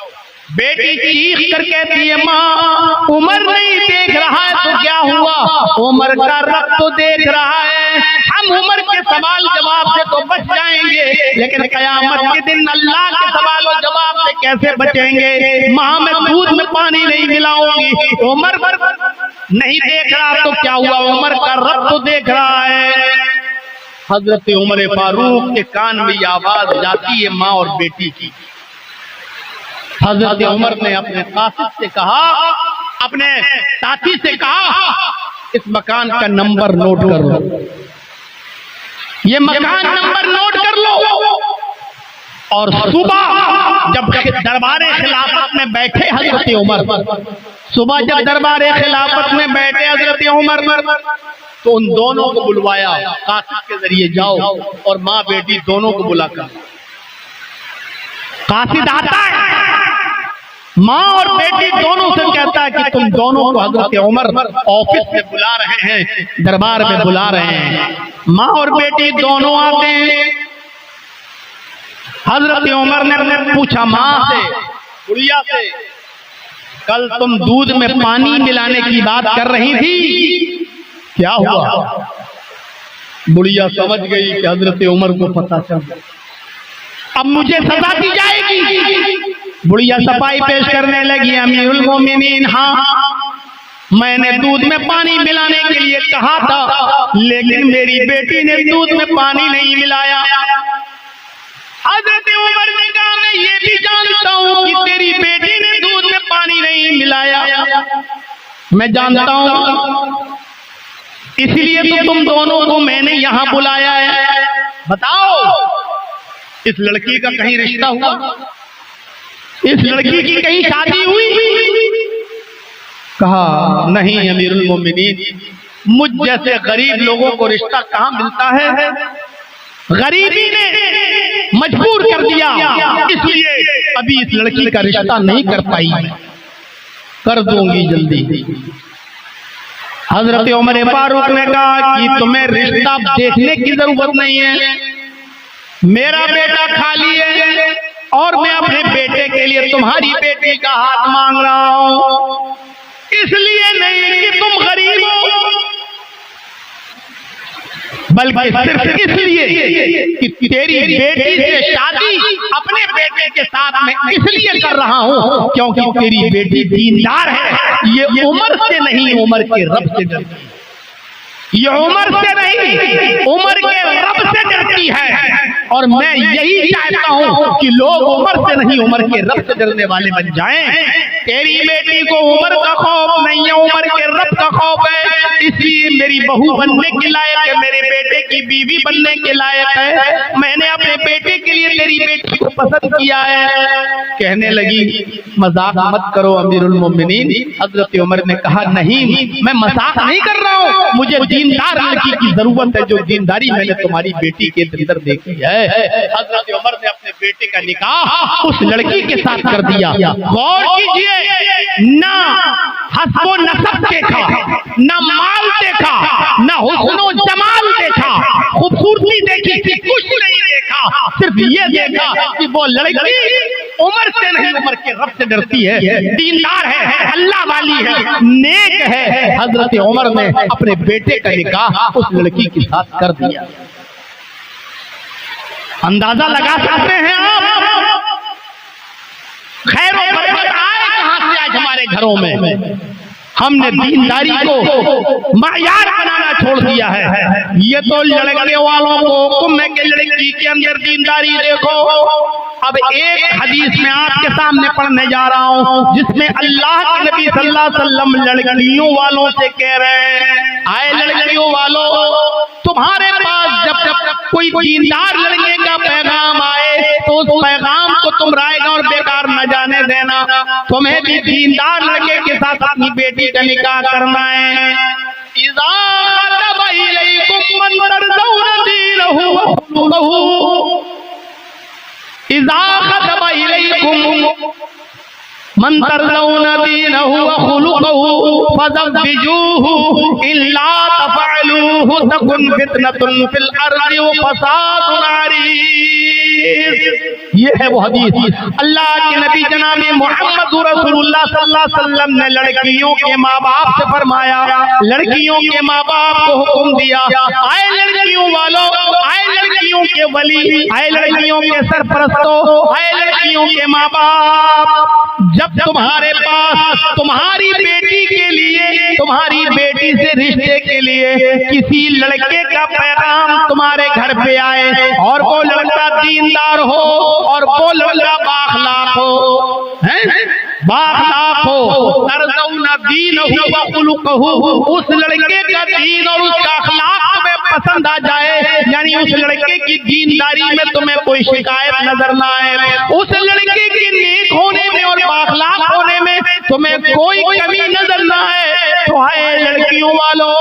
A: बेटी चीख कर कहती है माँ उमर नहीं देख रहा है तो क्या हुआ, उमर का रब तो देख रहा है। हम उमर के सवाल जवाब से तो बच जाएंगे, लेकिन कयामत के दिन अल्लाह के सवाल और जवाब से कैसे बचेंगे। माँ मैं दूध में पानी नहीं मिलाऊंगी। उमर नहीं देख रहा तो क्या हुआ, उमर का रब तो देख रहा है। हजरत उमर फारूक के कान में ये आवाज जाती है माँ और बेटी की। हजरत उमर ने अपने कासिद से कहा, अपने साथी से कहा, इस मकान का नंबर नोट कर लो, ये मकान नंबर नोट कर लो। और सुबह जब दरबारे खिलाफत में बैठे हजरत उमर, सुबह जब दरबारे खिलाफत में बैठे हजरत उमर, तो उन दोनों को बुलवाया कासिद के जरिए, जाओ और माँ बेटी दोनों को बुलाकर। कासिद आता है, माँ और बेटी दोनों से कहता है कि तुम दोनों को हजरत उमर ऑफिस में बुला रहे हैं, दरबार में बुला रहे हैं। माँ और बेटी दोनों आते हैं। हजरत उमर ने पूछा माँ से, बुढ़िया से, कल तुम दूध में पानी मिलाने की बात कर रही थी, क्या हुआ? बुढ़िया समझ गई कि हजरत उमर को पता चल गया, अब मुझे सजा दी जाएगी। बुढ़िया सफाई पेश करने लगी, अमीरुल मोमिनीन हाँ मैंने दूध में पानी मिलाने के लिए कहा था, लेकिन मेरी बेटी ने दूध में पानी नहीं मिलाया। हजरत उमर ने कहा मैं ये भी जानता हूँ कि तेरी बेटी ने दूध में पानी नहीं मिलाया, मैं जानता हूँ, इसलिए तो तुम दोनों को मैंने यहाँ बुलाया है। बताओ इस लड़की का कहीं रिश्ता हुआ, इस लड़की की कहीं शादी हुई? कहा नहीं अमीरुल मोमिनीन, मुझ जैसे गरीब लोगों को रिश्ता कहाँ मिलता है, गरीबी ने मजबूर कर दिया, इसलिए अभी इस लड़की का रिश्ता नहीं कर पाई, कर दूंगी जल्दी। हजरत उमर फारूक ने कहा कि तुम्हें रिश्ता देखने की जरूरत नहीं है, मेरा बेटा खाली है और मैं अपने बेटे के लिए तुम्हारी बेटी का हाथ मांग रहा हूं, इसलिए नहीं कि तुम गरीब हो, बल्कि सिर्फ इसलिए कि तेरी बेटी से शादी अपने बेटे के साथ में इसलिए कर रहा हूं क्योंकि तेरी बेटी दीनदार है। ये उम्र से नहीं, उम्र के रब से डरती है, ये उम्र से नहीं उम्र के रब से डरती है। और मैं यही चाहता हूं कि लोग उम्र से नहीं उम्र के रब से डरने वाले बन जाएं। तेरी बेटी को उम्र का खौफ नहीं है, उम्र के रब का खौफ है, इसलिए मेरी बहू बनने के लायक है, मेरे बेटे की बीवी बनने के लायक है, मैंने अपने बेटे के लिए तेरी बेटी को पसंद किया है। कहने लगी मजाक मत करो अमीरुल मोमिनीन। हजरत उमर ने कहा नहीं मैं मजाक नहीं कर रहा हूँ, मुझे दीनदार लड़की की जरूरत है, जो दीनदारी मैंने तुम्हारी बेटी के अंदर देखी है। हजरत उमर ने अपने बेटे का निकाह उस लड़की के साथ कर दिया। गौर कीजिए, ना हस्बो नसब देखा, ना माल देखा, ना हुस्नो जमाल देखा, खूबसूरती देखी थी, कुछ नहीं देखा, सिर्फ ये देखा कि वो लड़की उम्र से नहीं उम्र के रब से डरती है, दीनदार है, अल्लाह वाली है, नेक है। हजरत उमर ने अपने बेटे का निकाह उस लड़की के साथ कर दिया। अंदाजा लगा सकते हैं आप खैर और बरकत आए कहां से आज हमारे घरों में। हमने दीनदारी को मायार बनाना छोड़ दिया है। ये तो लड़के वालों को हुक्म है कि लड़की के अंदर दीनदारी देखो। अब एक हदीस में आपके सामने पढ़ने जा रहा हूँ जिसमें अल्लाह के नबी सल्लल्लाहु अलैहि वसल्लम लड़कियों वालों से कह रहे हैं, आए लड़कियों वालों, तुम्हारे पास जब कोई दीनदार लड़के का पैगाम आए तो उस पैगाम को तुम रायगा और बेकार न जाने देना। तुम्हें भी दीनदार लड़के के साथ अपनी बेटी का निकाह करना है। इज़ा तबइलैकुम मन तरज़ौना दीनहु व खुलुक़हु इज़ा ख़तबा इलैकुम मन तरज़ौना दीनहु व खुलुक़हु फ़ज़व्विजूहु इल्ला तफ़अलूहु तकुन फ़ितनतुन फ़िल अर्ज़ि व फ़सादुन अरीज़। ये है वो हदीस अल्लाह के नबी जनाब मोहम्मद रसूलुल्लाह सल्लल्लाहु अलैहि वसल्लम ने लड़कियों के माँ बाप से फरमाया, लड़कियों के माँ बाप को हुक्म दिया, आए लड़कियों वालों, आए लड़कियों के वली, आए लड़कियों के सरपरस्तों, आए लड़कियों के माँ बाप, जब तुम्हारे पास तुम्हारी बेटी के लिए, तुम्हारी बेटी से रिश्ते के लिए किसी लड़के का पैगाम तुम्हारे घर पे आए और वो लड़का दीनदार हो और वो लड़का बाखलाक हो, हैं बाखलाक हो, तरज़ौना दीनहु व खुलुक़हु, उस लड़के का दीन और उसका अखलाक तुम्हें पसंद आ जाए, यानी उस लड़के की दीनदारी में तुम्हें कोई शिकायत नजर ना आए, उस लड़के के नेक होने में और बाखलाक होने में तुम्हें कोई कमी नजर ना आए, तो आए लड़कियों वालों,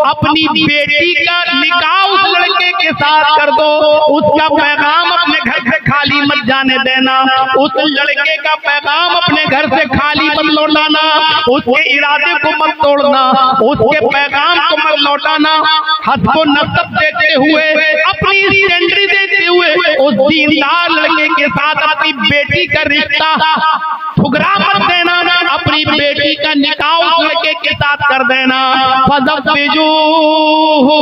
A: अपनी बेटी का निकाह उस लड़के के साथ कर दो, उसका पैगाम अपने घर से खाली मत जाने देना, उस लड़के का पैगाम अपने घर से खाली मत लौटाना, उसके इरादे को मत तोड़ना, उसके पैगाम को मत लौटाना, हस्बो नसब देते हुए, अपनी सैलरी देते हुए उस दीनदार लड़के के साथ अपनी बेटी का रिश्ता ठुकरा मत देना, अपनी बेटी का निकाह उस लड़के के साथ कर देना, फ़ज़व्विजूहु,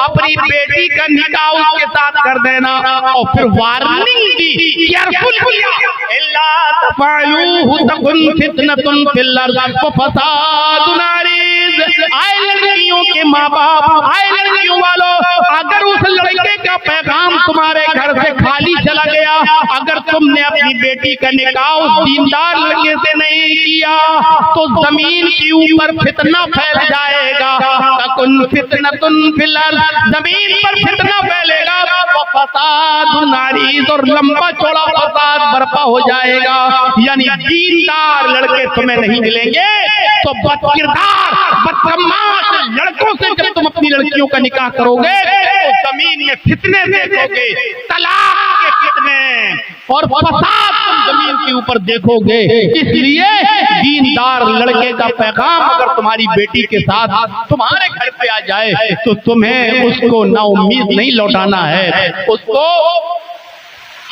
A: अपनी बेटी का निकाह उसके साथ कर देना, और फिर वार्निंग दी, केयरफुल किया, इल्ला तफ़अलूहु तकुन फ़ितनतुन फ़िल अर्ज़ि व फ़सादुन अरीज़। आए लड़कियों के माँ बाप, आए लड़कियों वालों, अगर उस लड़के का पैगाम तुम्हारे घर से खाली चला गया, अगर तुमने अपनी बेटी का निकाह उस दीनदार लड़के से नहीं किया, तो जमीन के ऊपर फितना फैल जाएगा, तकुन फ़ितनतुन फ़िल अर्ज़ि, जमीन पर फितना फैलेगा, व फ़सादुन अरीज़, और लंबा चौड़ा फसाद बर्पा हो जाएगा, यानी दीनदार लड़के तुम्हें नहीं मिलेंगे, तो बदकिरदार बदतमाश लड़कों से जब तुम अपनी लड़कियों का निकाह करोगे तो जमीन में फितने देखोगे, तलाक के फितने और फसाद तुम जमीन के ऊपर देखोगे। इसलिए दीनदार लड़के का पैगाम अगर तुम्हारी बेटी के साथ तुम्हारे घर पे आ जाए तो तुम्हें उसको नाउम्मीद नहीं लौटाना है, उसको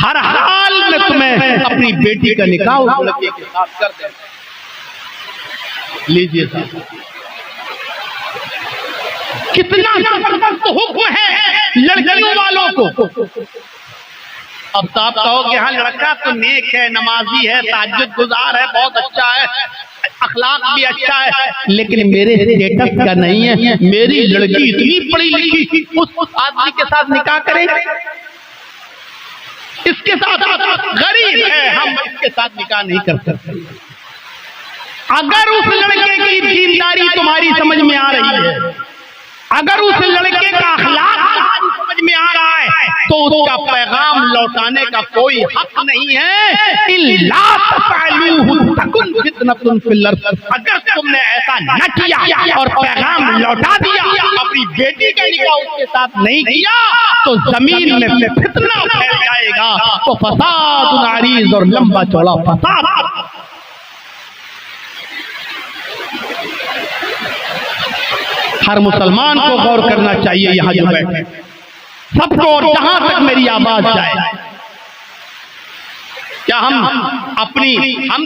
A: हर हाल में तुम्हें अपनी बेटी का निकाह उस लड़के के साथ कर देना। लीजिए साहब, कितना जबरदस्त हुक्म है लड़कियों वालों को। अब तो आप कहोगे हाँ लड़का तो नेक है, नमाजी है, तहज्जुद गुजार है, बहुत अच्छा है, अखलाक भी अच्छा है, लेकिन मेरे स्टेटस का नहीं है, मेरी लड़की इतनी पढ़ी लिखी, उस आदमी के साथ निकाह करें, इसके साथ गरीब है, हम इसके साथ निकाह नहीं कर सकते। अगर उस लड़के की दीनदारी तुम्हारी समझ में आ रही है, अगर उस लड़के का अखलाक समझ में आ रहा है, तो उसका पैगाम लौटाने का कोई हक नहीं है। इल्ला तफ़अलूहु तकुन फ़ितनतुन फ़िल अर्ज़ि, अगर तुमने ऐसा न किया और पैगाम लौटा दिया, अपनी बेटी का निकाह उसके साथ नहीं किया, तो जमीन में फितना फैल जाएगा, तो फ़सादुन अरीज़, और लंबा चौड़ा फसाद। हर मुसलमान को गौर करना चाहिए, यहाँ जो बैठे सबको, और जहां तक मेरी आवाज जाए, क्या हम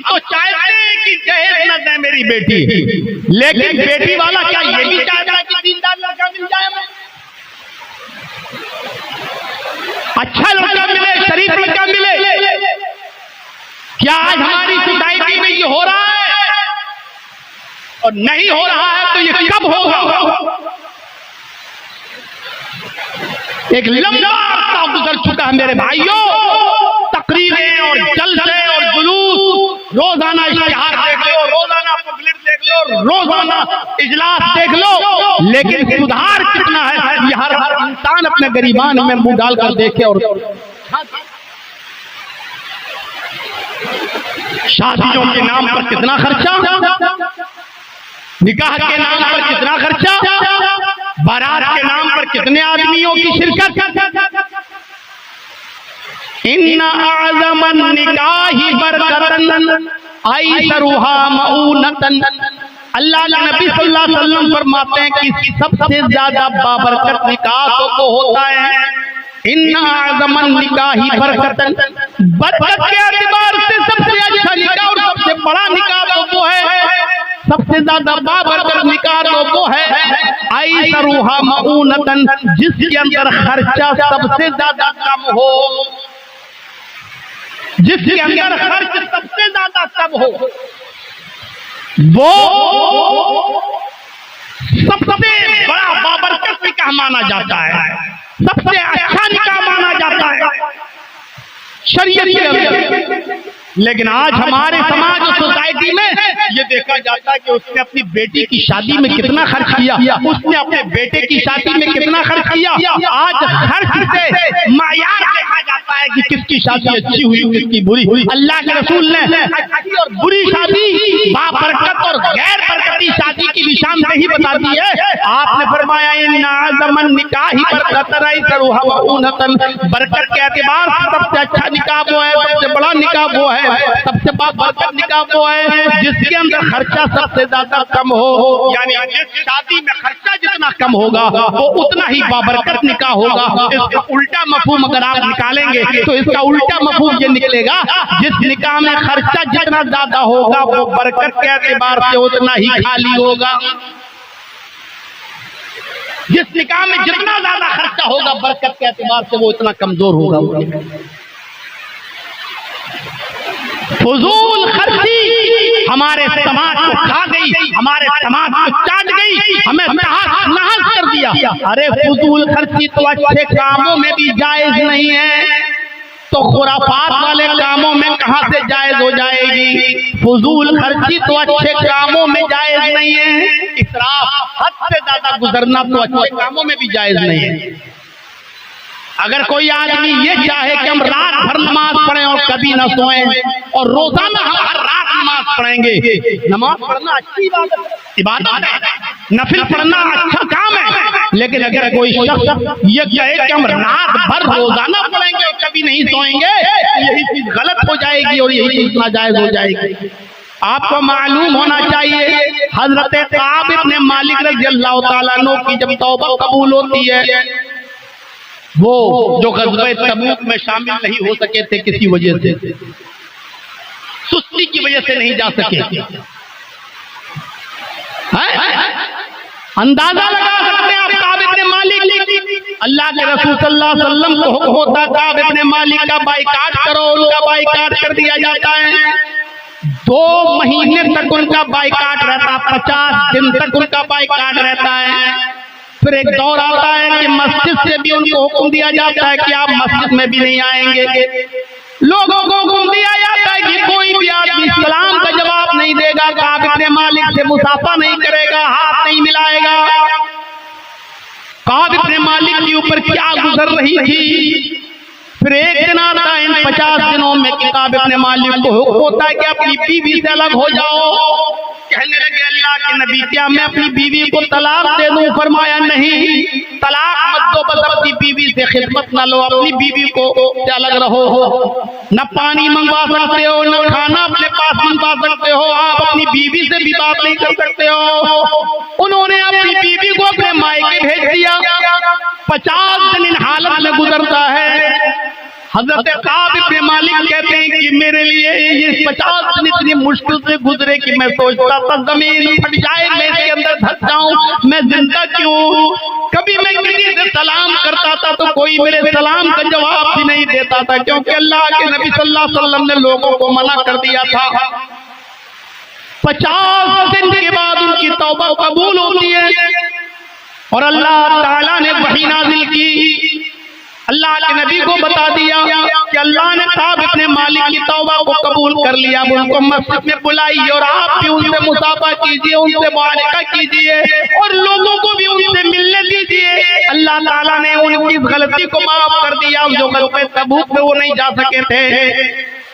A: तो चाहते हैं कि दहेज न दे मेरी बेटी, लेकिन बेटी वाला क्या ये भी चाहता है कि दीनदार लड़का मिल जाए, अच्छा लड़का मिले, शरीफ लड़का मिले? क्या आज हमारी सोसाइटी में ये हो रहा है? और नहीं हो रहा है तो ये कब होगा? एक लंबा अरसा गुजर चुका है मेरे भाइयों, तकरीरें और जलसे और जुलूस, रोजाना इश्तिहार देख लो, रोजाना पब्लिक देख लो, रोजाना इजलास देख लो, लेकिन सुधार कितना है ये हर इंसान अपने गरीबान में मुंह डालकर देखे। और शादियों के नाम पर कितना खर्चा, निकाह के नाम पर कितना खर्चा, बारात के नाम पर कितने आदमियों की शिरकत। इन्ना आज़मन निकाही बरकतन ऐसरुहा मऊनतन। अल्लाह के नबी सल्लल्लाहु अलैहि वसल्लम फरमाते हैं कि सबसे ज्यादा बाबरकत निकाह तो होता है इन्ना आज़मन निकाही बरकतन, बरकत के एतबार से सबसे अच्छा निकाह और सबसे बड़ा निकाह तो वो है, सबसे ज्यादा बाबरकत निकाह तो वो है ऐसरुहा मऊनतन, जिसके अंदर खर्चा सबसे ज्यादा कम हो, जिसके अंदर खर्च सबसे ज्यादा कम हो, वो सबसे बड़ा बाबरकत निकाह माना जाता है, सबसे अच्छा निकाह माना जाता है शरीयत के अंदर। लेकिन आज हमारे समाज और सोसाइटी में ये देखा जाता है कि उसने अपनी बेटी की शादी में कितना खर्च किया, उसने अपने बेटे की शादी में कितना खर्च किया। आज खर्च से मायार देखा जाता है कि किसकी शादी अच्छी हुई किसकी बुरी। अल्लाह के रसूल ने अच्छी और बुरी शादी, बाबरकत और गैर बरकती शादी की निशानदेही बता दी है। आपने फरमाया इन्ना आज़मन निकाही बरकतन ऐसरुहा मऊनतन, बरकत के एतबार से सबसे अच्छा निकाह वो है, सबसे बड़ा निकाह वो है, सबसे बाबरकत निकाह वो है जिसके अंदर खर्चा सबसे ज्यादा कम हो। यानी जिस शादी में खर्चा जितना कम होगा वो उतना ही बाबरकत निकाह होगा। इसका उल्टा मफहूम अगर आप निकालेंगे तो इसका उल्टा मफहूम ये निकलेगा, जिस निकाह में खर्चा जितना ज्यादा होगा वो बरकत के एतबार से उतना ही खाली होगा। जिस निकाह में जितना ज्यादा खर्चा होगा बरकत के एतबार से वो इतना कमजोर होगा। फजूल खर्ची हमारे समाज को खा गई, हमारे समाज को चाट गई, हमें नहाज कर दिया। अरे फजूल खर्ची तो अच्छे कामों में भी जायज नहीं है, तो खुराफात वाले कामों में कहां से जायज हो जाएगी। फजूल खर्ची तो अच्छे कामों में जायज नहीं है, इसराफ हद से ज्यादा गुजरना तो अच्छे कामों में भी जायज नहीं है। अगर कोई आदमी ये चाहे कि हम रात भर नमाज पढ़ें और कभी न सोएं और रोजाना हम हर रात नमाज पढ़ेंगे, नमाज पढ़ना अच्छी इबादत है, नफिल पढ़ना अच्छा काम है, लेकिन अगर कोई शख्स ये कहे कि हम रात भर रोजाना पढ़ेंगे और कभी नहीं सोएंगे, यही चीज गलत हो जाएगी और यही चीज नाजायज हो जाएगी। आपको मालूम होना चाहिए हजरत काब इब्न मालिक रज़ियल्लाहु ताला अन्हु की जब तौबा कबूल होती है, वो जो ग़ज़वे तबूक में शामिल नहीं हो सके थे किसी वजह से, सुस्ती की वजह से नहीं जा सके, अंदाजा लगा सकते हैं आप काब इब्न मालिक। अल्लाह के रसूल सल्लल्लाहु अलैहि वसल्लम को हुक्म होता है काब इब्न मालिक का बाइकाट करो, उनका बाइकाट कर दिया जाता है। 2 महीने तक उनका बाइकाट रहता, 50 दिन तक उनका बाइकाट रहता है। फिर एक दौर आता है कि मस्जिद से भी उनको हुक्म दिया जाता है कि आप मस्जिद में भी नहीं आएंगे। लोगों को हुक्म दिया जाता है कि कोई भी आदमी सलाम का जवाब नहीं देगा, काब इब्न मालिक से मुसाफा नहीं करेगा, हाथ नहीं मिलाएगा। काब इब्न मालिक के ऊपर क्या गुजर रही थी। फिर एक दिन आता है इन 50 दिनों में कि काब इब्न मालिक को हुक्म होता है कि अपनी बीवी से अलग हो जाओ। कहने लगे अल्लाह के नबी क्या मैं अपनी बीवी को तलाक दे दूं? फरमाया नहीं, तलाक मत दो, बस अपनी बीवी से खिदमत न लो, अपनी बीवी को से अलग रहो। न पानी मंगवा सकते हो, न खाना अपने पास मंगवा सकते हो, आप अपनी बीवी से भी बात नहीं कर सकते हो। उन्होंने अपनी बीवी को अपने मायके भेज दिया। 50 दिन इन हालत में गुजरता है। हजरत काब इब्न मालिक कहते हैं कि मेरे लिए ये 50 दिन इतनी मुश्किल से गुजरे कि मैं सोचता था जमीन फट जाए, मैं इसके अंदर धंस जाऊं, मैं जिंदा क्यों। कभी मैं किसी से सलाम करता था तो कोई मेरे सलाम का जवाब भी नहीं देता था, क्योंकि अल्लाह के नबी सल्लल्लाहु अलैहि वसल्लम ने लोगों को मना कर दिया था। 50 दिन के बाद उनकी तौबा कबूल होती है और अल्लाह ताला ने वही नाजिल की। अल्लाह के नबी को बता दिया कि अल्लाह ने काब इब्न मालिक की तौबा को कबूल कर लिया। उनको मस्जिद में बुलाइए और आप भी उनसे मुसाफा कीजिए, उनसे मुआनका कीजिए और लोगों को भी उनसे मिलने दीजिए। अल्लाह ताला ने उनकी गलती को माफ कर दिया। जो ग़ज़वे तबूक में वो नहीं जा सके थे,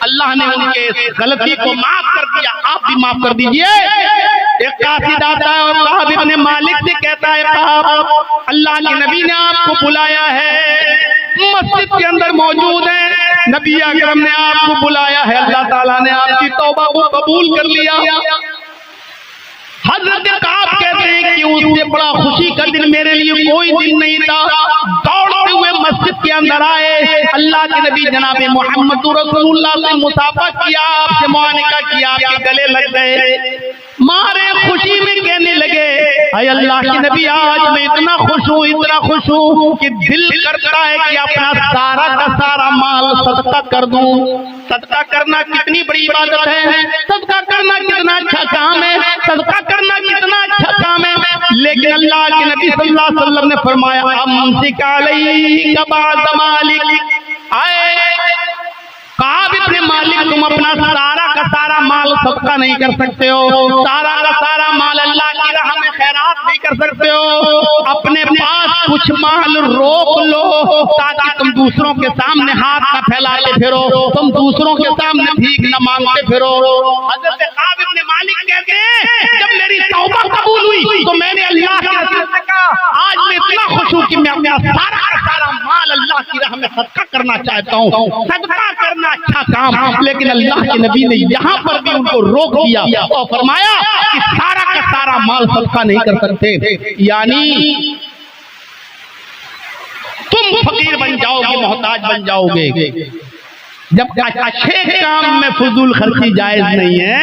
A: अल्लाह ने उनके गलती को माफ कर दिया। आप भी माफ कर दीजिए। एक कासिद आता है और काब इब्ने मालिक से कहता है, काब अल्लाह के नबी ने आपको बुलाया है, मस्जिद के अंदर मौजूद है, नबी अकरम ने आपको बुलाया है, अल्लाह ताला ने आपकी तौबा को कबूल कर लिया। हजरत काब कहते हैं कि उससे बड़ा खुशी का दिन मेरे लिए कोई दिन नहीं था। दौड़ते हुए मस्जिद के अंदर आए, अल्लाह के नबी जनाब मोहम्मद रसूलुल्लाह से मुसाफा किया, आपसे मुआनिका किया, आपके गले लग गए, मारे खुशी में कहने लगे, अय अल्लाह के नबी आज मैं इतना खुश हूँ कि दिल करता है कि अपना सारा का सारा माल सदका कर दूं। सदका करना कितनी बड़ी इबादत है, सदका करना कितना अच्छा काम है, सदका करना कितना अच्छा काम है। लेकिन अल्लाह के नबी सल्लल्लाहु अलैहि वसल्लम ने फरमाया, अमसिक अलैका बाद मालिक, आए काब इब्ने मालिक तुम अपना सारा का सारा माल सदका नहीं कर सकते हो, सारा का सारा माल अल्लाह की राह में खैरात नहीं कर सकते हो, अपने पास कुछ माल रोक लो ताकि तुम दूसरों के सामने हाथ न फैलाते फिरो, तुम दूसरों के सामने भीख न मांगते फिरो। हजरत काब इब्ने मालिक कहते हैं, जब मेरी तौबा कबूल हुई तो मैंने अल्लाह के रसूल से कहा, आज मैं इतना खुश हूँ कि मैं अपना सारा का सारा माल अल्लाह की राह में सदका करना चाहता हूँ। सदका करना अच्छा काम, लेकिन अल्लाह के नबी ने यहाँ पर भी उनको रोक दिया और फरमाया कि सारा का सारा माल सदका नहीं कर सकते, यानी तुम फकीर बन जाओगे, मोहताज बन जाओगे। जब अच्छे काम में फजूल खर्ची जायज नहीं है,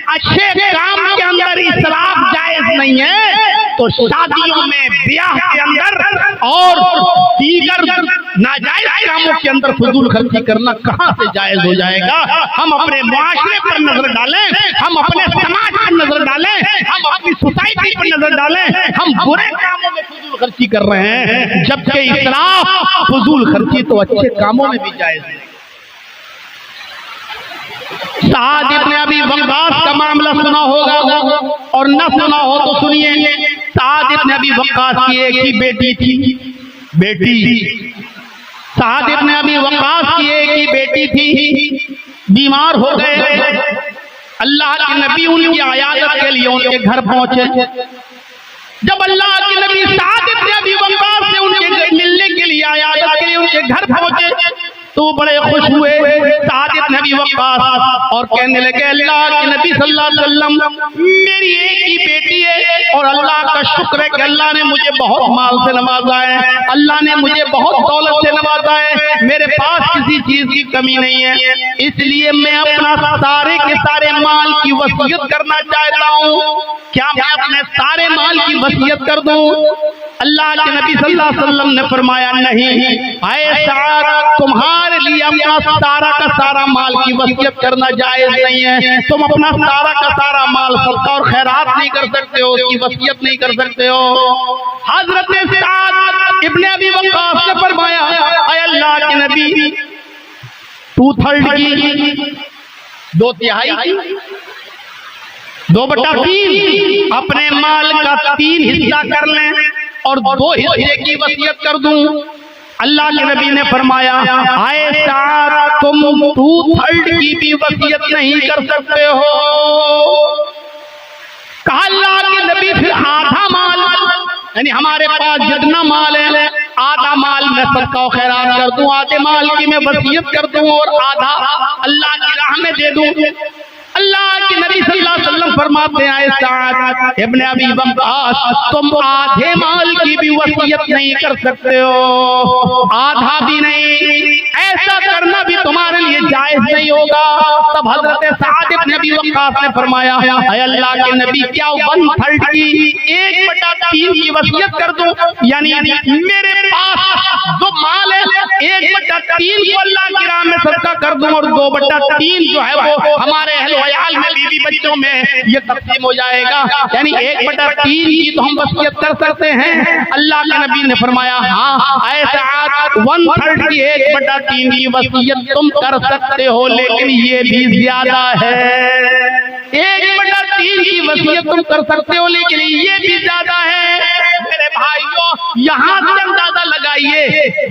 A: अच्छे काम के अंदर इसराफ जायज नहीं है, तो शादियों में, ब्याह के अंदर और दीगर नाजायज कामों के अंदर फजूल खर्ची करना कहाँ से जायज हो जाएगा। हम अपने मुआशरे पर नजर डालें, हम अपने समाज पर नजर डालें, हम अपनी सोसाइटी पर नजर डालें, हम बुरे कामों में फजूल खर्ची कर रहे हैं, जबकि इसराफ फजूल खर्ची तो अच्छे कामों में भी जायज है। साद इब्ने अबी वक्कास का मामला सुना होगा और न सुना हो तो सुनिए। साद इब्ने अबी वक्कास की एक ही बेटी थी, साद इब्ने अबी वक्कास की एक ही बेटी थी, बीमार हो गए। अल्लाह के नबी उनकी आयादत के लिए उनके घर पहुंचे। जब अल्लाह के नबी साद इब्ने अबी वक्कास से उनके मिलने के लिए, आयादत के लिए उनके घर पहुंचे तो बड़े खुश हुए साद इब्ने अबी वक्कास और कहने लगे, अल्लाह के नबी सल्लल्लाहु अलैहि वसल्लम मेरी एक ही बेटी है और अल्लाह का शुक्र है कि अल्लाह ने मुझे बहुत माल से नवाजा है, अल्लाह ने मुझे बहुत दौलत से नवाजा है, मेरे पास किसी चीज की कमी नहीं है, इसलिए मैं अपना सारे के सारे माल की वसीयत करना चाहता हूँ। क्या मैं अपने सारे माल की वसीयत कर दूं? अल्लाह के नबी सल्लल्लाहु अलैहि वसल्लम ने फरमाया, नहीं, ऐसा तुम्हारे लिए अपना सारा का सारा माल की वसीयत करना जायज नहीं है। तुम अपना सारा का सारा माल सदका और खैरात नहीं कर सकते हो, उसकी वसीयत नहीं कर सकते हो। हजरत साद इब्ने अबी वक्कास ने फरमाया, ऐ अल्लाह के नबी 2/3 की, 2/3 2/3 अपने माल का 3 हिस्सा कर लें और 2 हिस्से की वसीयत कर दूं। अल्लाह के नबी ने फरमाया, आए साद तुम 2/3 की भी वसीयत नहीं कर सकते हो। कहा अल्लाह के नबी फिर आधा माल, यानी हमारे पास जितना माल है आधा माल मैं सदका और खैरात कर दूं, आधे माल की मैं वसीयत कर दूं और आधा अल्लाह की राह में दे दूं। अल्लाह के नबी सल्लल्लाहु अलैहि वसल्लम फरमाते हैं, साद इब्ने अबी वक्कास तुम आधे माल की भी वसीयत नहीं कर सकते हो, आधा भी नहीं, ऐसा करना भी तुम्हारे लिए जायज नहीं होगा। तब हजरत साद इब्ने अबी वक्कास ने फरमाया, ऐ अल्लाह के नबी क्या 1/3 की 1/3 की वसीयत कर दूं, यानी मेरे पास जो माल है 1/3 को अल्लाह की राह में सदका कर दूं और 2/3 जो है वो हमारे अहल वयाल में, बीवी बच्चों में ये तकसीम हो जाएगा, यानी 1/3 की तो हम वसीयत कर सकते हैं। अल्लाह के नबी ने फरमाया, हाँ ऐसा 1/3 की 1/3 की वसीयत तुम कर सकते हो, लेकिन ये भी ज्यादा है। 1/3 की वसीयत तुम कर सकते हो, लेकिन ये भी ज्यादा है। मेरे भाइयों यहाँ से अंदाजा लगाइए,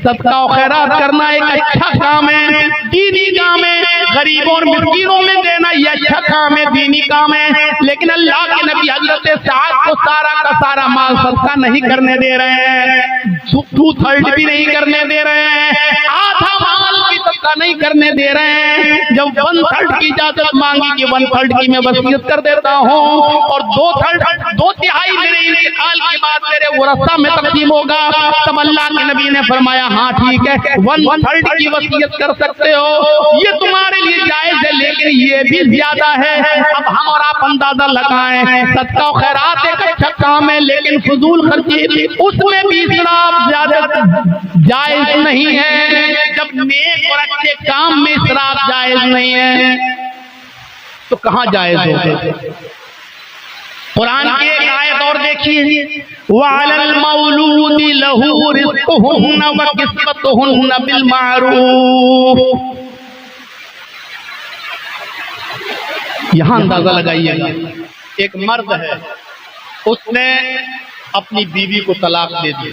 A: सदका और खैरात करना एक अच्छा काम है, दीनी काम है, गरीबों और मिस्कीनों में देना ये अच्छा काम है, दीनी काम है, लेकिन अल्लाह के नबी हज़रत साद को सारा का सारा माल सदका नहीं करने दे रहे हैं, 2/3 भी नहीं करने दे रहे हैं, आधा माल भी सदका नहीं करने दे रहे हैं। जब 1/3 की इजाजत मांगी कि 1/3 की मैं वसीयत कर देता हूँ और 2/3 मेरे इंतकाल के बाद मेरे वरसा में तकसीम होगा, तब अल्लाह के नबी ने फरमाया हाँ ठीक है 1/3 की वसीयत कर सकते हो, ये तुम्हारे लिए जायज है, लेकिन ये भी ज्यादा है। अब हम और आप अंदाजा लगाएं, सदका और खैरात एक अच्छा काम है, लेकिन फजूल खर्ची उसमें भी इसराफ ज्यादा जायज नहीं है। जब नेक और अच्छे काम में इसराफ जायज नहीं है तो कहाँ जायज होगा। कुरान की एक आयत और देखिए, वअलल मौलूदी लहू रिज़्क़ुहुन्ना व किस्वतुहुन्ना बिल मारूफ। यहाँ अंदाजा लगाइएगा, एक मर्द है, उसने अपनी बीवी को तलाक दे दी।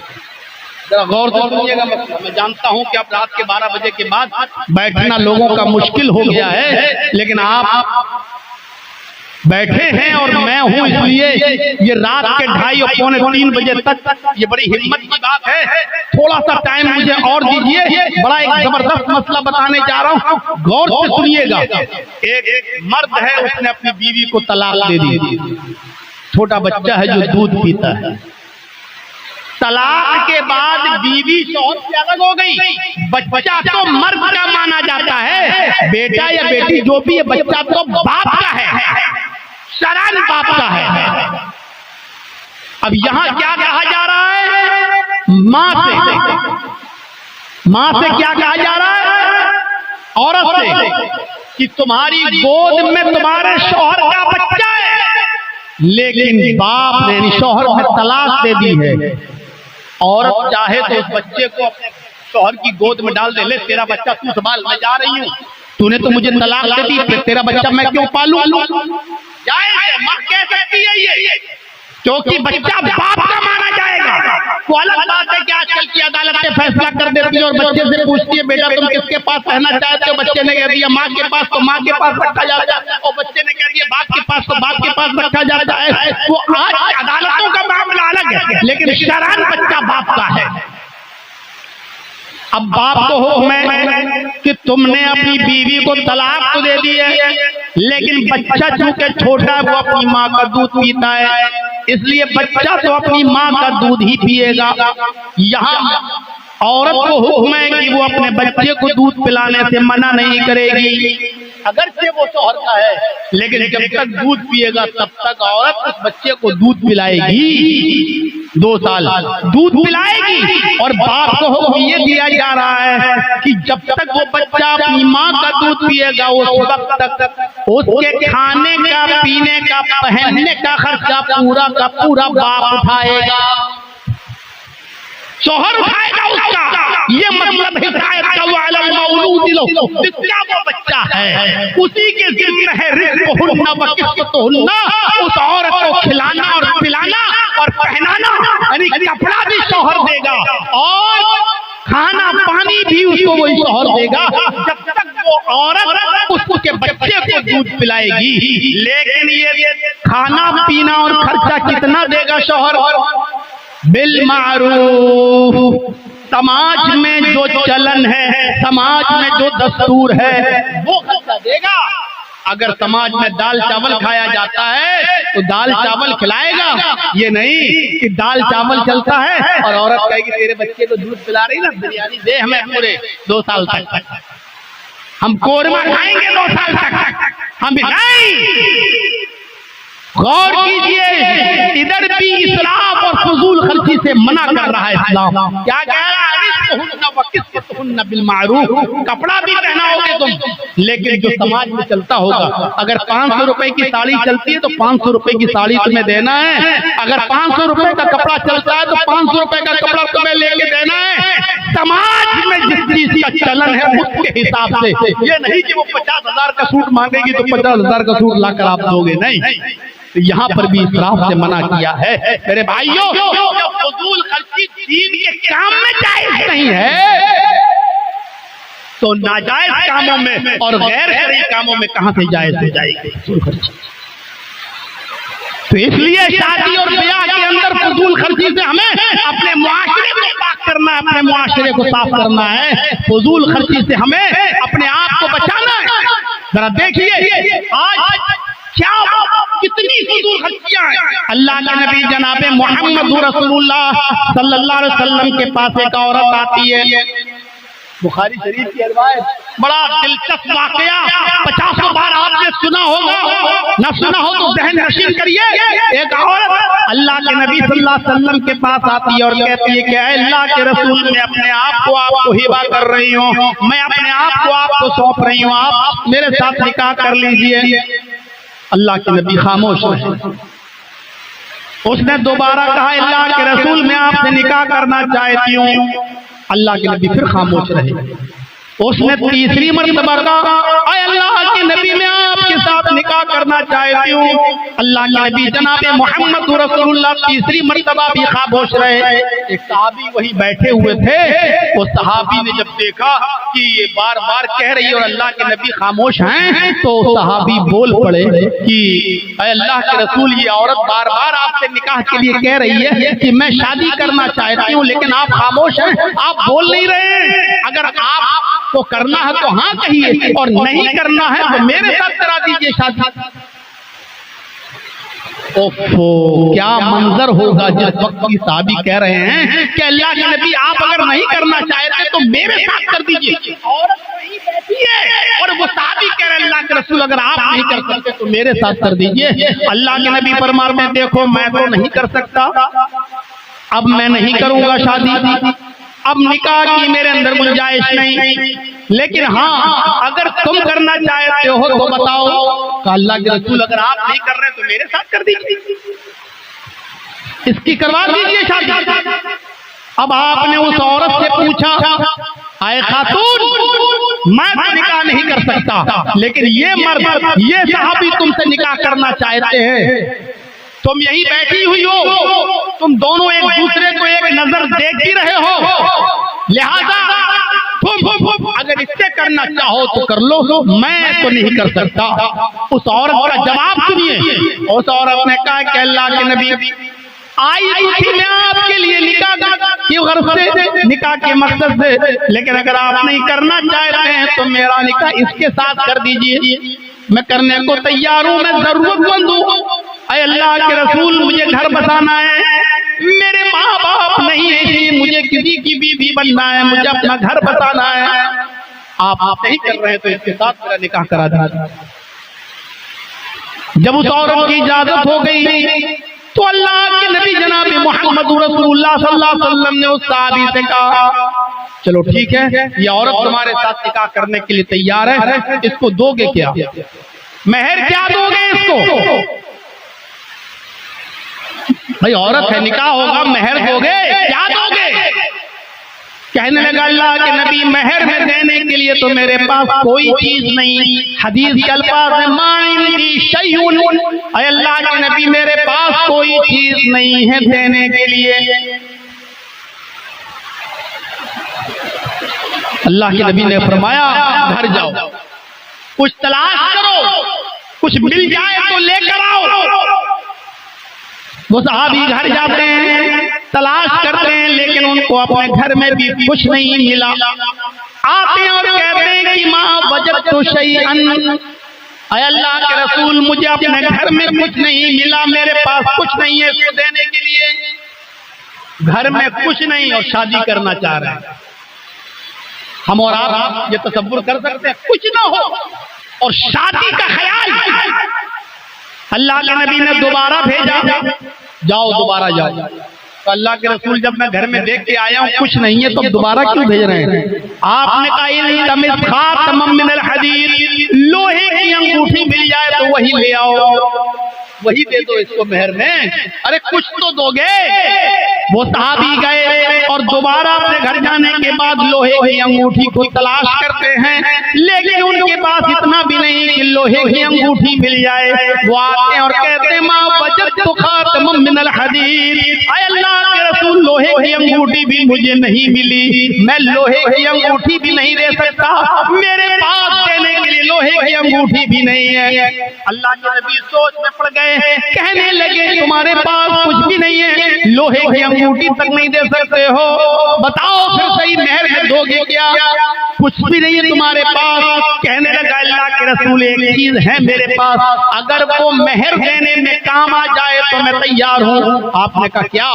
A: जरा गौर से सुनिएगा मसला। मैं जानता हूँ कि अब रात के 12 बजे के बाद बैठना लोगों का मुश्किल हो गया है, लेकिन आप बैठे हैं और मैं हूं, इसलिए ये रात के 2:30 और 2:45 बजे तक ये बड़ी हिम्मत की बात है। थोड़ा सा टाइम मुझे और दीजिए, बड़ा एक जबरदस्त मसला बताने जा रहा हूं, गौर से सुनिएगा। एक मर्द है, उसने अपनी बीवी को तलाक दे दी, छोटा बच्चा है जो दूध पीता है। तलाक के बाद बीवी शौहर से अलग हो गई, बच्चा तो मर्द का माना जाता है, बेटा या बेटी जो भी है, बच्चा तो बाप का है, शरन बाप का है। अब यहां क्या कहा जा रहा है, मां से क्या कहा जा रहा है, औरत से, कि तुम्हारी गोद में तुम्हारे शौहर का बच्चा है, लेकिन बाप ने शौहर ने तलाक दे दी है। औरत चाहे तो उस बच्चे को अपने शौहर की गोद में डाल दे, ले तेरा बच्चा तू संभाल, मैं जा रही हूँ, तूने तो मुझे तलाक दे दी, फिर तेरा बच्चा मैं क्यों पालूं। जायज है, मां कह सकती है ये, क्योंकि बच्चा बाप का माना जाएगा। तो अलग बात है कि आजकल की अदालतें फैसला कर देती है और बच्चे से पूछती है बेटा तुम किसके पास रहना चाहते हो, बच्चे ने कह दिया माँ के पास, तो माँ के पास रखा जाता है, और बच्चे ने कह दिया बाप के पास, तो बाप के पास रखा जाता है। तो आज अदालतों का मामला अलग है, लेकिन शरअन बच्चा बाप का है। अब बाप को हुक्म है कि तुमने अपनी बीवी को तलाक तो दे दी है, लेकिन बच्चा चूंकि छोटा है वो अपनी माँ का दूध पीता है, इसलिए बच्चा तो अपनी माँ का दूध ही पिएगा। यहाँ औरत को हुक्म है कि वो अपने बच्चे को दूध पिलाने से मना नहीं करेगी, अगर से वो शौहर का है, लेकिन जब तक दूध पिएगा तब तक औरत उस बच्चे को दूध पिलाएगी, 2 साल दूध पिलाएगी। और बाप को हुक्म ये दिया जा रहा है कि जब तक वो बच्चा अपनी माँ का दूध पिएगा उस वक्त तक उसके खाने का, पीने का, पहनने का खर्चा पूरा का पूरा बाप उठाएगा, शौहर उठाएगा उसका। ये मतलब हिदायत का वालल मौलूदी लहू, जिसका वो बच्चा है उसी के जिम्मे है रिज़्क़ुहुन्ना व किस्वतुहुन्ना, उस औरत को खिलाना और पिलाना और पहनाना, यानी कपड़ा भी शौहर देगा और खाना पानी भी उसको वही शौहर देगा, जब तक वो औरत उसके बच्चे को दूध पिलाएगी। लेकिन ये खाना पीना और खर्चा कितना देगा शौहर, बिल मारूफ। समाज में जो चलन है, समाज में जो दस्तूर है वो खर्चा देगा। अगर समाज में दाल चावल खाया जाता है तो दाल चावल खिलाएगा, ये नहीं कि दाल चावल चलता है और औरत कहेगी तेरे बच्चे को दूध पिला रही ना, बिरयानी दे हमें पूरे 2 साल तक, हम कोरमा खाएंगे 2 साल तक, हम नहीं। गौर कीजिए, इधर भी इसराफ और फजूल खर्ची से मना कर रहा है इस्लाम। क्या कह रहा है, रिज़्क़ुहुन्ना व किस्वतुहुन्ना बिल मारूफ, कपड़ा भी पहनाओगे तुम, लेकिन जो समाज में चलता होगा, अगर 500 रुपए की साड़ी चलती है तो 500 रुपए की साड़ी तुम्हें देना है, अगर 500 रुपए का कपड़ा चलता है तो 500 रुपए का कपड़ा तुम्हें लेके देना है। समाज में जिस चीज का चलन है उसके हिसाब से, ये नहीं कि वो 50,000 का सूट मांगेगी तो 50,000 का सूट लाकर आप दोगे, नहीं। तो यहाँ पर भी इसराफ से मना किया है। मेरे भाइयों, फजूल खर्ची दीन के काम में जायज नहीं है तो नाजायज कामों में और गैर शरई कामों में कहां से जायज हो जाएगी फजूल खर्ची। तो इसलिए शादी और ब्याह के अंदर फजूल खर्ची से हमें अपने मुआशरे को पाक करना है, अपने मुआशरे को साफ करना है। फजूल खर्ची से हमें अपने आप को बचाना है। जरा देखिए आज क्या कितनी फजूल खर्चियां हैं। अल्लाह के नबी जनाबे मोहम्मद रसूलुल्लाह सल्लल्लाहु अलैहि वसल्लम के पास एक औरत आती है, बुखारी शरीफ की रिवायत, बड़ा दिलचस्प वाकया, 50 बार आपने सुना होगा, न सुना हो तो जहन नशीन करिए। एक औरत अल्लाह के नबी सल्लल्लाहु अलैहि वसल्लम के पास आती है और कहती है कि अल्लाह के रसूल, मैं अपने आप को आपको हिबा कर रही हूँ, मैं अपने आप को आपको सौंप रही हूँ, आप मेरे साथ निकाह कर लीजिए। अल्लाह के नबी खामोश रहे। उसने दोबारा कहा, अल्लाह के रसूल, मैं आपसे निकाह करना चाहती हूँ। अल्लाह के नबी फिर खामोश रहे। उसने तीसरी मर्तबा कहा, अल्लाह के नबी, मैं आपके साथ निकाह करना चाहती हूँ। अल्लाह के नबी जनाबे मोहम्मद रसूलुल्लाह तीसरी मर्तबा भी खामोश रहे। एक सहाबी वहीं बैठे हुए थे, वो सहाबी ने जब देखा कि ये बार बार कह रही है और अल्लाह के नबी खामोश हैं, तो सहाबी बोल पड़े कि अल्लाह के रसूल, ये औरत बार बार आपसे निकाह के लिए कह रही है कि मैं शादी करना चाहती हूँ, लेकिन आप खामोश हैं, आप बोल नहीं रहे। अगर आप को करना है तो हाँ कहिए, और नहीं करना है तो मेरे साथ करा दीजिए शादी। ओफो, क्या मंजर होगा जिस वक्त की साहबी कह रहे हैं कि अल्लाह के नबी, आप अगर नहीं करना चाहते तो मेरे साथ कर दीजिए। औरत वहीं बैठी है और वो साहबी कह रहे हैं, अल्लाह के रसूल, अगर आप नहीं कर सकते तो मेरे साथ कर दीजिए। अल्लाह के नबी फरमाते हैं, देखो मैं तो नहीं कर सकता, अब मैं नहीं करूंगा शादी, अब निकाह की मेरे अंदर गुंजाइश नहीं, लेकिन हाँ अगर तुम करना चाहते हो तो बताओ। अल्लाह के रसूल, अगर आप नहीं कर रहे तो मेरे साथ कर दीजिए, इसकी करवा दीजिए शादी। अब आपने उस औरत से पूछा, आए खातून, मैं तो निकाह नहीं कर सकता, लेकिन ये मर्द, ये सहाबी तुमसे निकाह करना चाहते हैं, तुम यही बैठी हुई हो, तुम दोनों एक दूसरे को एक नजर देख ही रहे हो, लिहाजा तुम अगर इससे करना चाहो तो कर लो, मैं तो नहीं कर सकता। उस औरत का जवाब सुनिए। उस औरत ने कहा कि अल्लाह के नबी, आई थी मैं आपके लिए निकाह की गर्ज से, निकाह के मकसद से, लेकिन अगर आप नहीं करना चाहते हैं तो मेरा निकाह इसके साथ कर दीजिए, मैं करने को तैयार हूँ, मैं जरूरतमंद हूँ। अल्लाह के रसूल, मुझे घर बसाना है, मेरे माँ बाप नहीं है, इसलिए मुझे किसी की बीवी बनना है, मुझे अपना घर बसाना है, आप नहीं कर रहे तो इसके साथ मेरा निकाह करा दीजिए। जब उस औरत की इजाजत हो गई तो अल्लाह के नबी जनाब मोहम्मद रसूलुल्लाह सल्लल्लाहु अलैहि वसल्लम ने उस सहाबी से कहा, चलो ठीक है, ये औरत तुम्हारे साथ निकाह करने के लिए तैयार है, इसको दोगे क्या, मेहर क्या दोगे इसको? भाई औरत है, निकाह होगा, मेहर दोगे, क्या दोगे? कहने लगा अल्लाह के नबी, मेहर में देने के लिए तो मेरे पास कोई चीज नहीं। हदीस के अल्फाज में माइंदी शैउन, अल्लाह के नबी मेरे पास कोई चीज नहीं है देने के लिए। अल्लाह के नबी ने फरमाया, घर जाओ, कुछ तलाश करो, कुछ मिल जाए तो लेकर आओ। वो सहाबी घर जाते हैं, तलाश करते हैं, लेकिन उनको अपने घर में भी कुछ नहीं मिला। आते हैं और कहते हैं कि माँ वजदतु शैअन, अल्लाह के रसूल, मुझे अपने घर में कुछ नहीं मिला, मेरे पास कुछ नहीं है इसको देने के लिए। घर में कुछ नहीं और शादी करना चाह रहे हैं। हम और आप ये तसव्वुर कर सकते हैं, कुछ ना हो और शादी का ख्याल। अल्लाह के नबी ने दोबारा भेजा, जाओ दोबारा जाओ। तो अल्लाह के रसूल, जब मैं घर में देख के आया हूँ कुछ नहीं है तो दोबारा क्यों भेज रहे हैं? आपने कहा लोहे की अंगूठी मिल जाए तो वही ले आओ, वही दे दो इसको मेहर में, अरे कुछ तो दोगे। वो सहाबी गए और दोबारा अपने घर जाने के बाद लोहे की अंगूठी को तलाश करते हैं, लेकिन उनके पास इतना भी नहीं कि लोहे की अंगूठी मिल जाए। वो आते हैं और कहते हैं, माँ वजदतु खातमम मिनल हदीद, अल्लाह के रसूल, लोहे की अंगूठी भी मुझे नहीं मिली, मैं लोहे की अंगूठी भी नहीं दे सकता, मेरे पास देने के लिए लोहे की अंगूठी भी नहीं है। अल्लाह के नबी सोच में पड़ गए, कहने लगे तुम्हारे पास कुछ भी नहीं है, लोहे की अंगूठी तक नहीं दे सकते हो, बताओ फिर सही महर में दोगे क्या? कुछ भी नहीं है तुम्हारे पास। कहने लगा अल्लाह के रसूल एक चीज है मेरे पास, अगर वो महर देने में काम आ जाए तो मैं तैयार हूँ। आपने कहा क्या?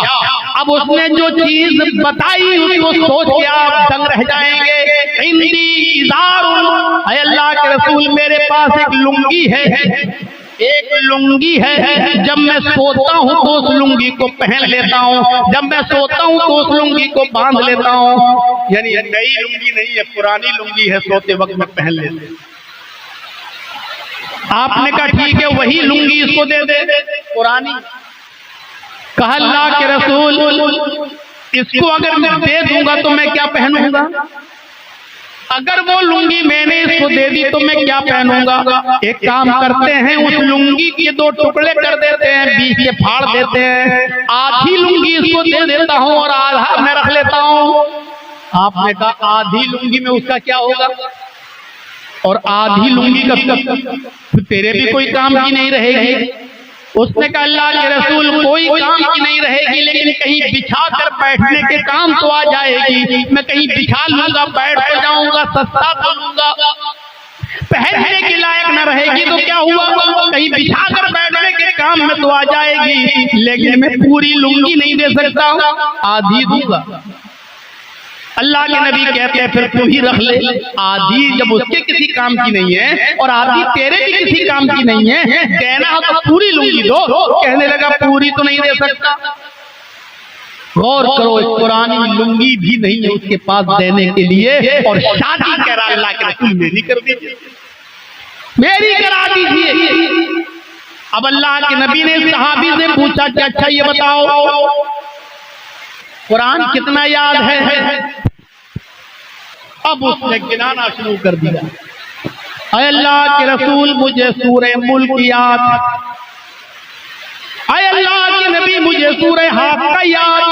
A: अब उसने जो चीज बताई उसको सोच के आप दंग रह जाएंगे। हिंदी इज़ारुन, अल्लाह के रसूल मेरे पास एक लुंगी है, एक लुंगी है, जब मैं सोता हूँ तो उस लुंगी को पहन लेता हूँ, जब मैं सोता हूँ तो उस लुंगी को बांध लेता हूँ। यानी नई लुंगी नहीं है, पुरानी लुंगी है, सोते वक्त में पहन लेते। आपने कहा ठीक है वही लुंगी इसको दे दे, पुरानी। कहा अल्लाह के रसूल इसको अगर मैं दे दूंगा तो मैं क्या पहनूंगा? अगर वो लुंगी मैंने इसको दे दी तो मैं क्या पहनूंगा? एक काम करते हैं, उस लुंगी के दो टुकड़े कर देते हैं, बीच से फाड़ देते हैं, आधी लुंगी इसको दे देता हूँ और आधा मैं रख लेता हूँ। आपने कहा आधी लुंगी में उसका क्या होगा? और आधी लुंगी का तेरे भी कोई काम की नहीं रहेगी। उसने कहा अल्लाह के रसूल कोई काम की नहीं रहेगी, लेकिन कहीं बिछा कर बैठने के काम तो आ जाएगी। मैं कहीं बिछा लूंगा, बैठ तो जाऊंगा, सस्ता तो लूंगा, पहनने के लायक न रहेगी तो क्या हुआ? कहीं बिछा कर बैठने के काम में तो आ जाएगी, लेकिन मैं पूरी लुंगी नहीं दे सकता, आधी दूंगा। अल्लाह के नबी कहते हैं फिर तू ही रख ले। आधी जब उसके किसी काम की नहीं है और आधी तेरे भी किसी काम की नहीं है, देना हो तो पूरी लुंगी दो। कहने लगा पूरी तो नहीं दे सकता। गौर करो, एक पुरानी लुंगी भी नहीं है उसके पास देने के लिए, और शादी कह रहा अल्लाह के रसूल मेरी कर दीजिए, मेरी करा दीजिए। अब अल्लाह के नबी ने सहाबी से पूछा कि अच्छा ये बताओ कुरान कितना याद है? अब उसने गिनाना शुरू कर दिया। अल्लाह के रसूल मुझे सूरह मुल्क याद, अल्लाह के नबी मुझे सूरह हाक़ा याद,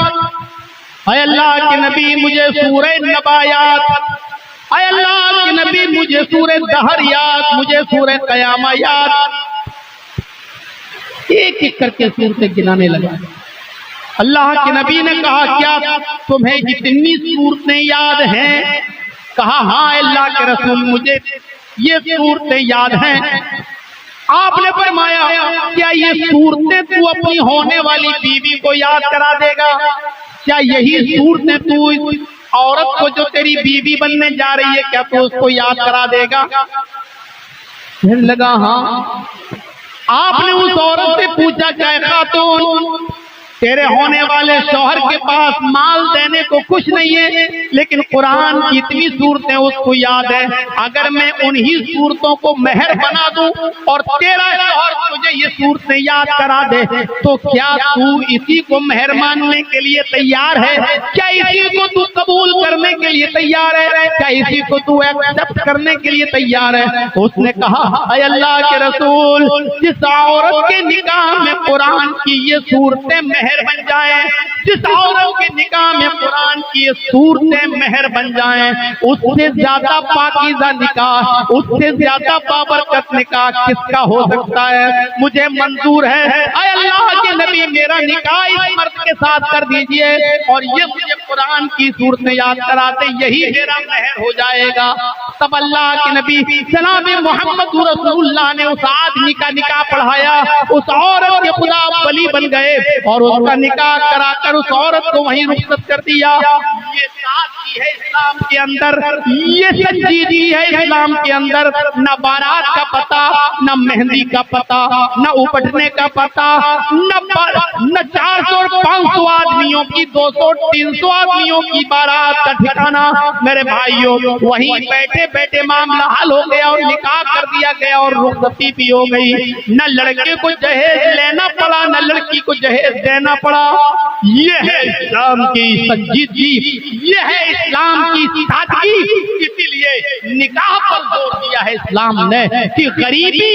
A: अल्लाह के नबी मुझे सूरह नबा याद, अल्लाह के नबी मुझे सूरह दहर याद, मुझे सूरह क़यामा याद। एक एक करके सूरतें गिनाने लगा। अल्लाह के नबी ने कहा क्या तुम्हें इतनी सूरतें याद हैं? कहा हाँ अल्लाह के रसूल मुझे ये सूरतें याद हैं। आपने फरमाया क्या ये सूरतें तू अपनी होने वाली बीवी को याद करा देगा? क्या यही सूरतें तू इस औरत को जो तेरी बीवी बनने जा रही है क्या तू उसको याद करा देगा? फिर लगा हाँ। आपने उस औरत से पूछा क्या खातून तेरे होने वाले शौहर के पास माल देने को कुछ नहीं है, लेकिन कुरान की इतनी सूरतें उसको याद है, अगर मैं उन्हीं सूरतों को महर बना दूं और तेरा शौहर तुझे ये सूरतें याद करा दे तो क्या तू इसी को महर मानने के लिए तैयार है? क्या इसी को तू कबूल करने के लिए तैयार है? क्या इसी को तू एक्सेप्ट करने के लिए तैयार है? उसने कहा अल्लाह के रसूल जिस औरत के निकाह में कुरान की ये सूरतें महर बन जाए, जिस औरत के निकाह में कुरान की सूरतें महर बन जाएं, उससे ज्यादा पाकीज़ा निकाह, उससे ज्यादा बाबरकत निकाह किसका हो सकता है? मुझे मंजूर है ऐ अल्लाह के नबी मेरा निकाह इस मर्द के साथ कर दीजिए और ये मुझे कुरान की सूरतें याद कराते, यही मेरा महर हो जाएगा। तब अल्लाह के नबी जनाब मोहम्मद रसूलुल्लाह ने उस आदमी का निकाह पढ़ाया, उस औरत के खुदा वली बन गए और उसका निकाह कराकर उस औरत को वहीं रुखसत कर दिया। ये सादगी है इस्लाम के अंदर, ये संजीदगी है इस्लाम के अंदर। न बारात का पता, न मेहंदी का पता, न उपटने का पता, न 400 और 500 आदमियों की 200-300 आदमियों की बारात का ठिकाना। मेरे भाइयों वहीं बैठे बैठे मामला हल हो गया और निकाह कर दिया गया और रुखसती भी हो गई। न लड़के को जहेज लेना पड़ा, न लड़की को जहेज देना पड़ा। ये है इस्लाम की संजीदगी, ये है इस्लाम की सादगी। इसीलिए निकाह पर जोर दिया है इस्लाम ने कि गरीबी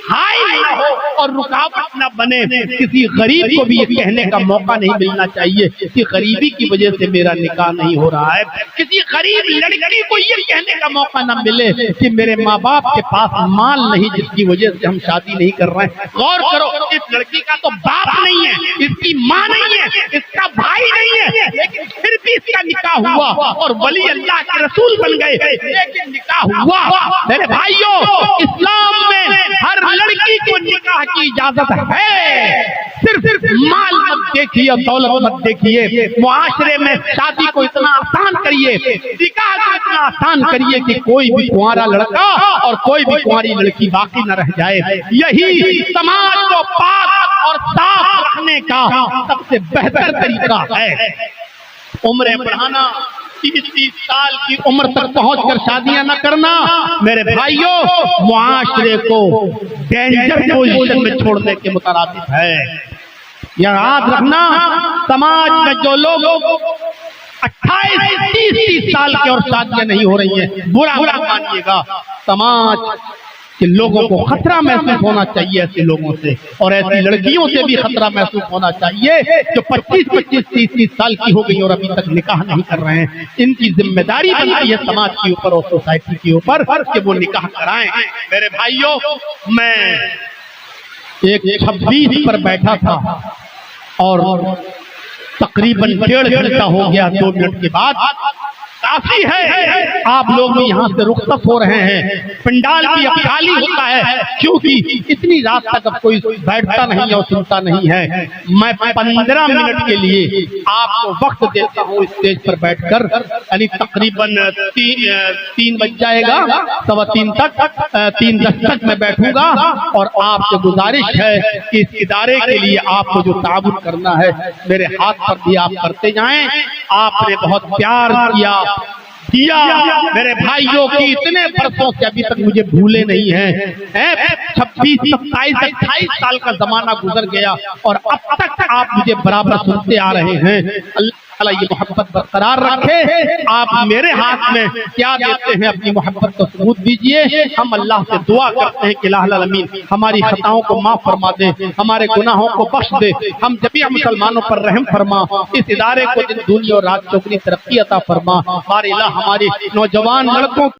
A: हाय ना हो और रुकावट ना बने। किसी गरीब को भी ये कहने का मौका नहीं मिलना चाहिए कि गरीबी की वजह से मेरा निकाह नहीं हो रहा है। किसी गरीब लड़की को ये कहने का मौका ना मिले कि मेरे माँ बाप के पास माल नहीं जिसकी वजह से हम शादी नहीं कर रहे हैं। गौर करो, इस लड़की का तो बाप नहीं है, इसकी माँ नहीं है, इसका भाई नहीं है, लेकिन फिर भी इसका निकाह हुआ और वली अल्लाह के रसूल बन गए, लेकिन निकाह हुआ। मेरे भाइयों, इस्लाम में हर लड़की को निकाह की इजाजत है। सिर्फ माल मत देखिए, दौलत मत देखिए। मुआशरे में शादी को इतना आसान करिए, निकाह को इतना आसान करिए कि कोई भी कुंवारा लड़का और कोई भी कुंवारी लड़की बाकी न रह जाए। यही समाज को पाक और साफ रखने का सबसे बेहतर तरीका है। उम्र बढ़ाना, 30 साल की उम्र तक पहुंचकर शादियां न करना मेरे भाइयों मुआशरे को डेंजर पोजीशन में छोड़ने के मुतरादिफ है। यह याद रखना, समाज में जो लोग 28-30 साल के और शादियां नहीं हो रही हैं, बुरा मानिएगा, समाज कि लोगों को खतरा महसूस होना चाहिए ऐसे लोगों से, और ऐसी लड़कियों से भी खतरा महसूस होना चाहिए जो 25-25, 30 साल की हो गई और अभी तक निकाह नहीं कर रहे हैं। इनकी जिम्मेदारी बनती है समाज के ऊपर और सोसाइटी के ऊपर कि वो निकाह कराएं। मेरे भाइयों, मैं एक 26 पर बैठा था और तकरीबन 1.5 घंटा हो गया। 2 मिनट के बाद काफी है, आप लोग भी यहाँ से रुखसत हो रहे हैं, पंडाल भी अब खाली होता है, क्योंकि इतनी रात तक अब कोई बैठता नहीं और सुनता नहीं है। मैं 15 मिनट के लिए आपको वक्त देता हूँ स्टेज पर बैठकर, यानी तकरीबन 3 बज जाएगा, 3:15 तक, 3:10 तक मैं बैठूंगा। और आपसे गुजारिश है कि इस इदारे के लिए आपको जो ताबुन करना है मेरे हाथ पर भी आप करते जाएं। आपने बहुत प्यार किया मेरे भाइयों की, इतने बरसों से अभी तक मुझे भूले नहीं हैं। 26, 27, 28 साल का जमाना गुजर गया और अब तक आप मुझे बराबर सुनते आ रहे हैं। अल्लाह ताला ये मोहब्बत बरकरार रखे। आप मेरे हाथ में क्या देते हैं, अपनी मोहब्बत को सबूत दीजिए। हम अल्लाह से दुआ करते हैं कि अल्लाह अमीन हमारी खताओं को माफ फरमा दे, हमारे गुनाहों को बख्श दे, हम जमीअ मुसलमानों पर रहम फरमा, इस इदारे को दिन दुनिया और रात चौकनी तरक्की अता फरमा। हमारे नौजवान लड़कों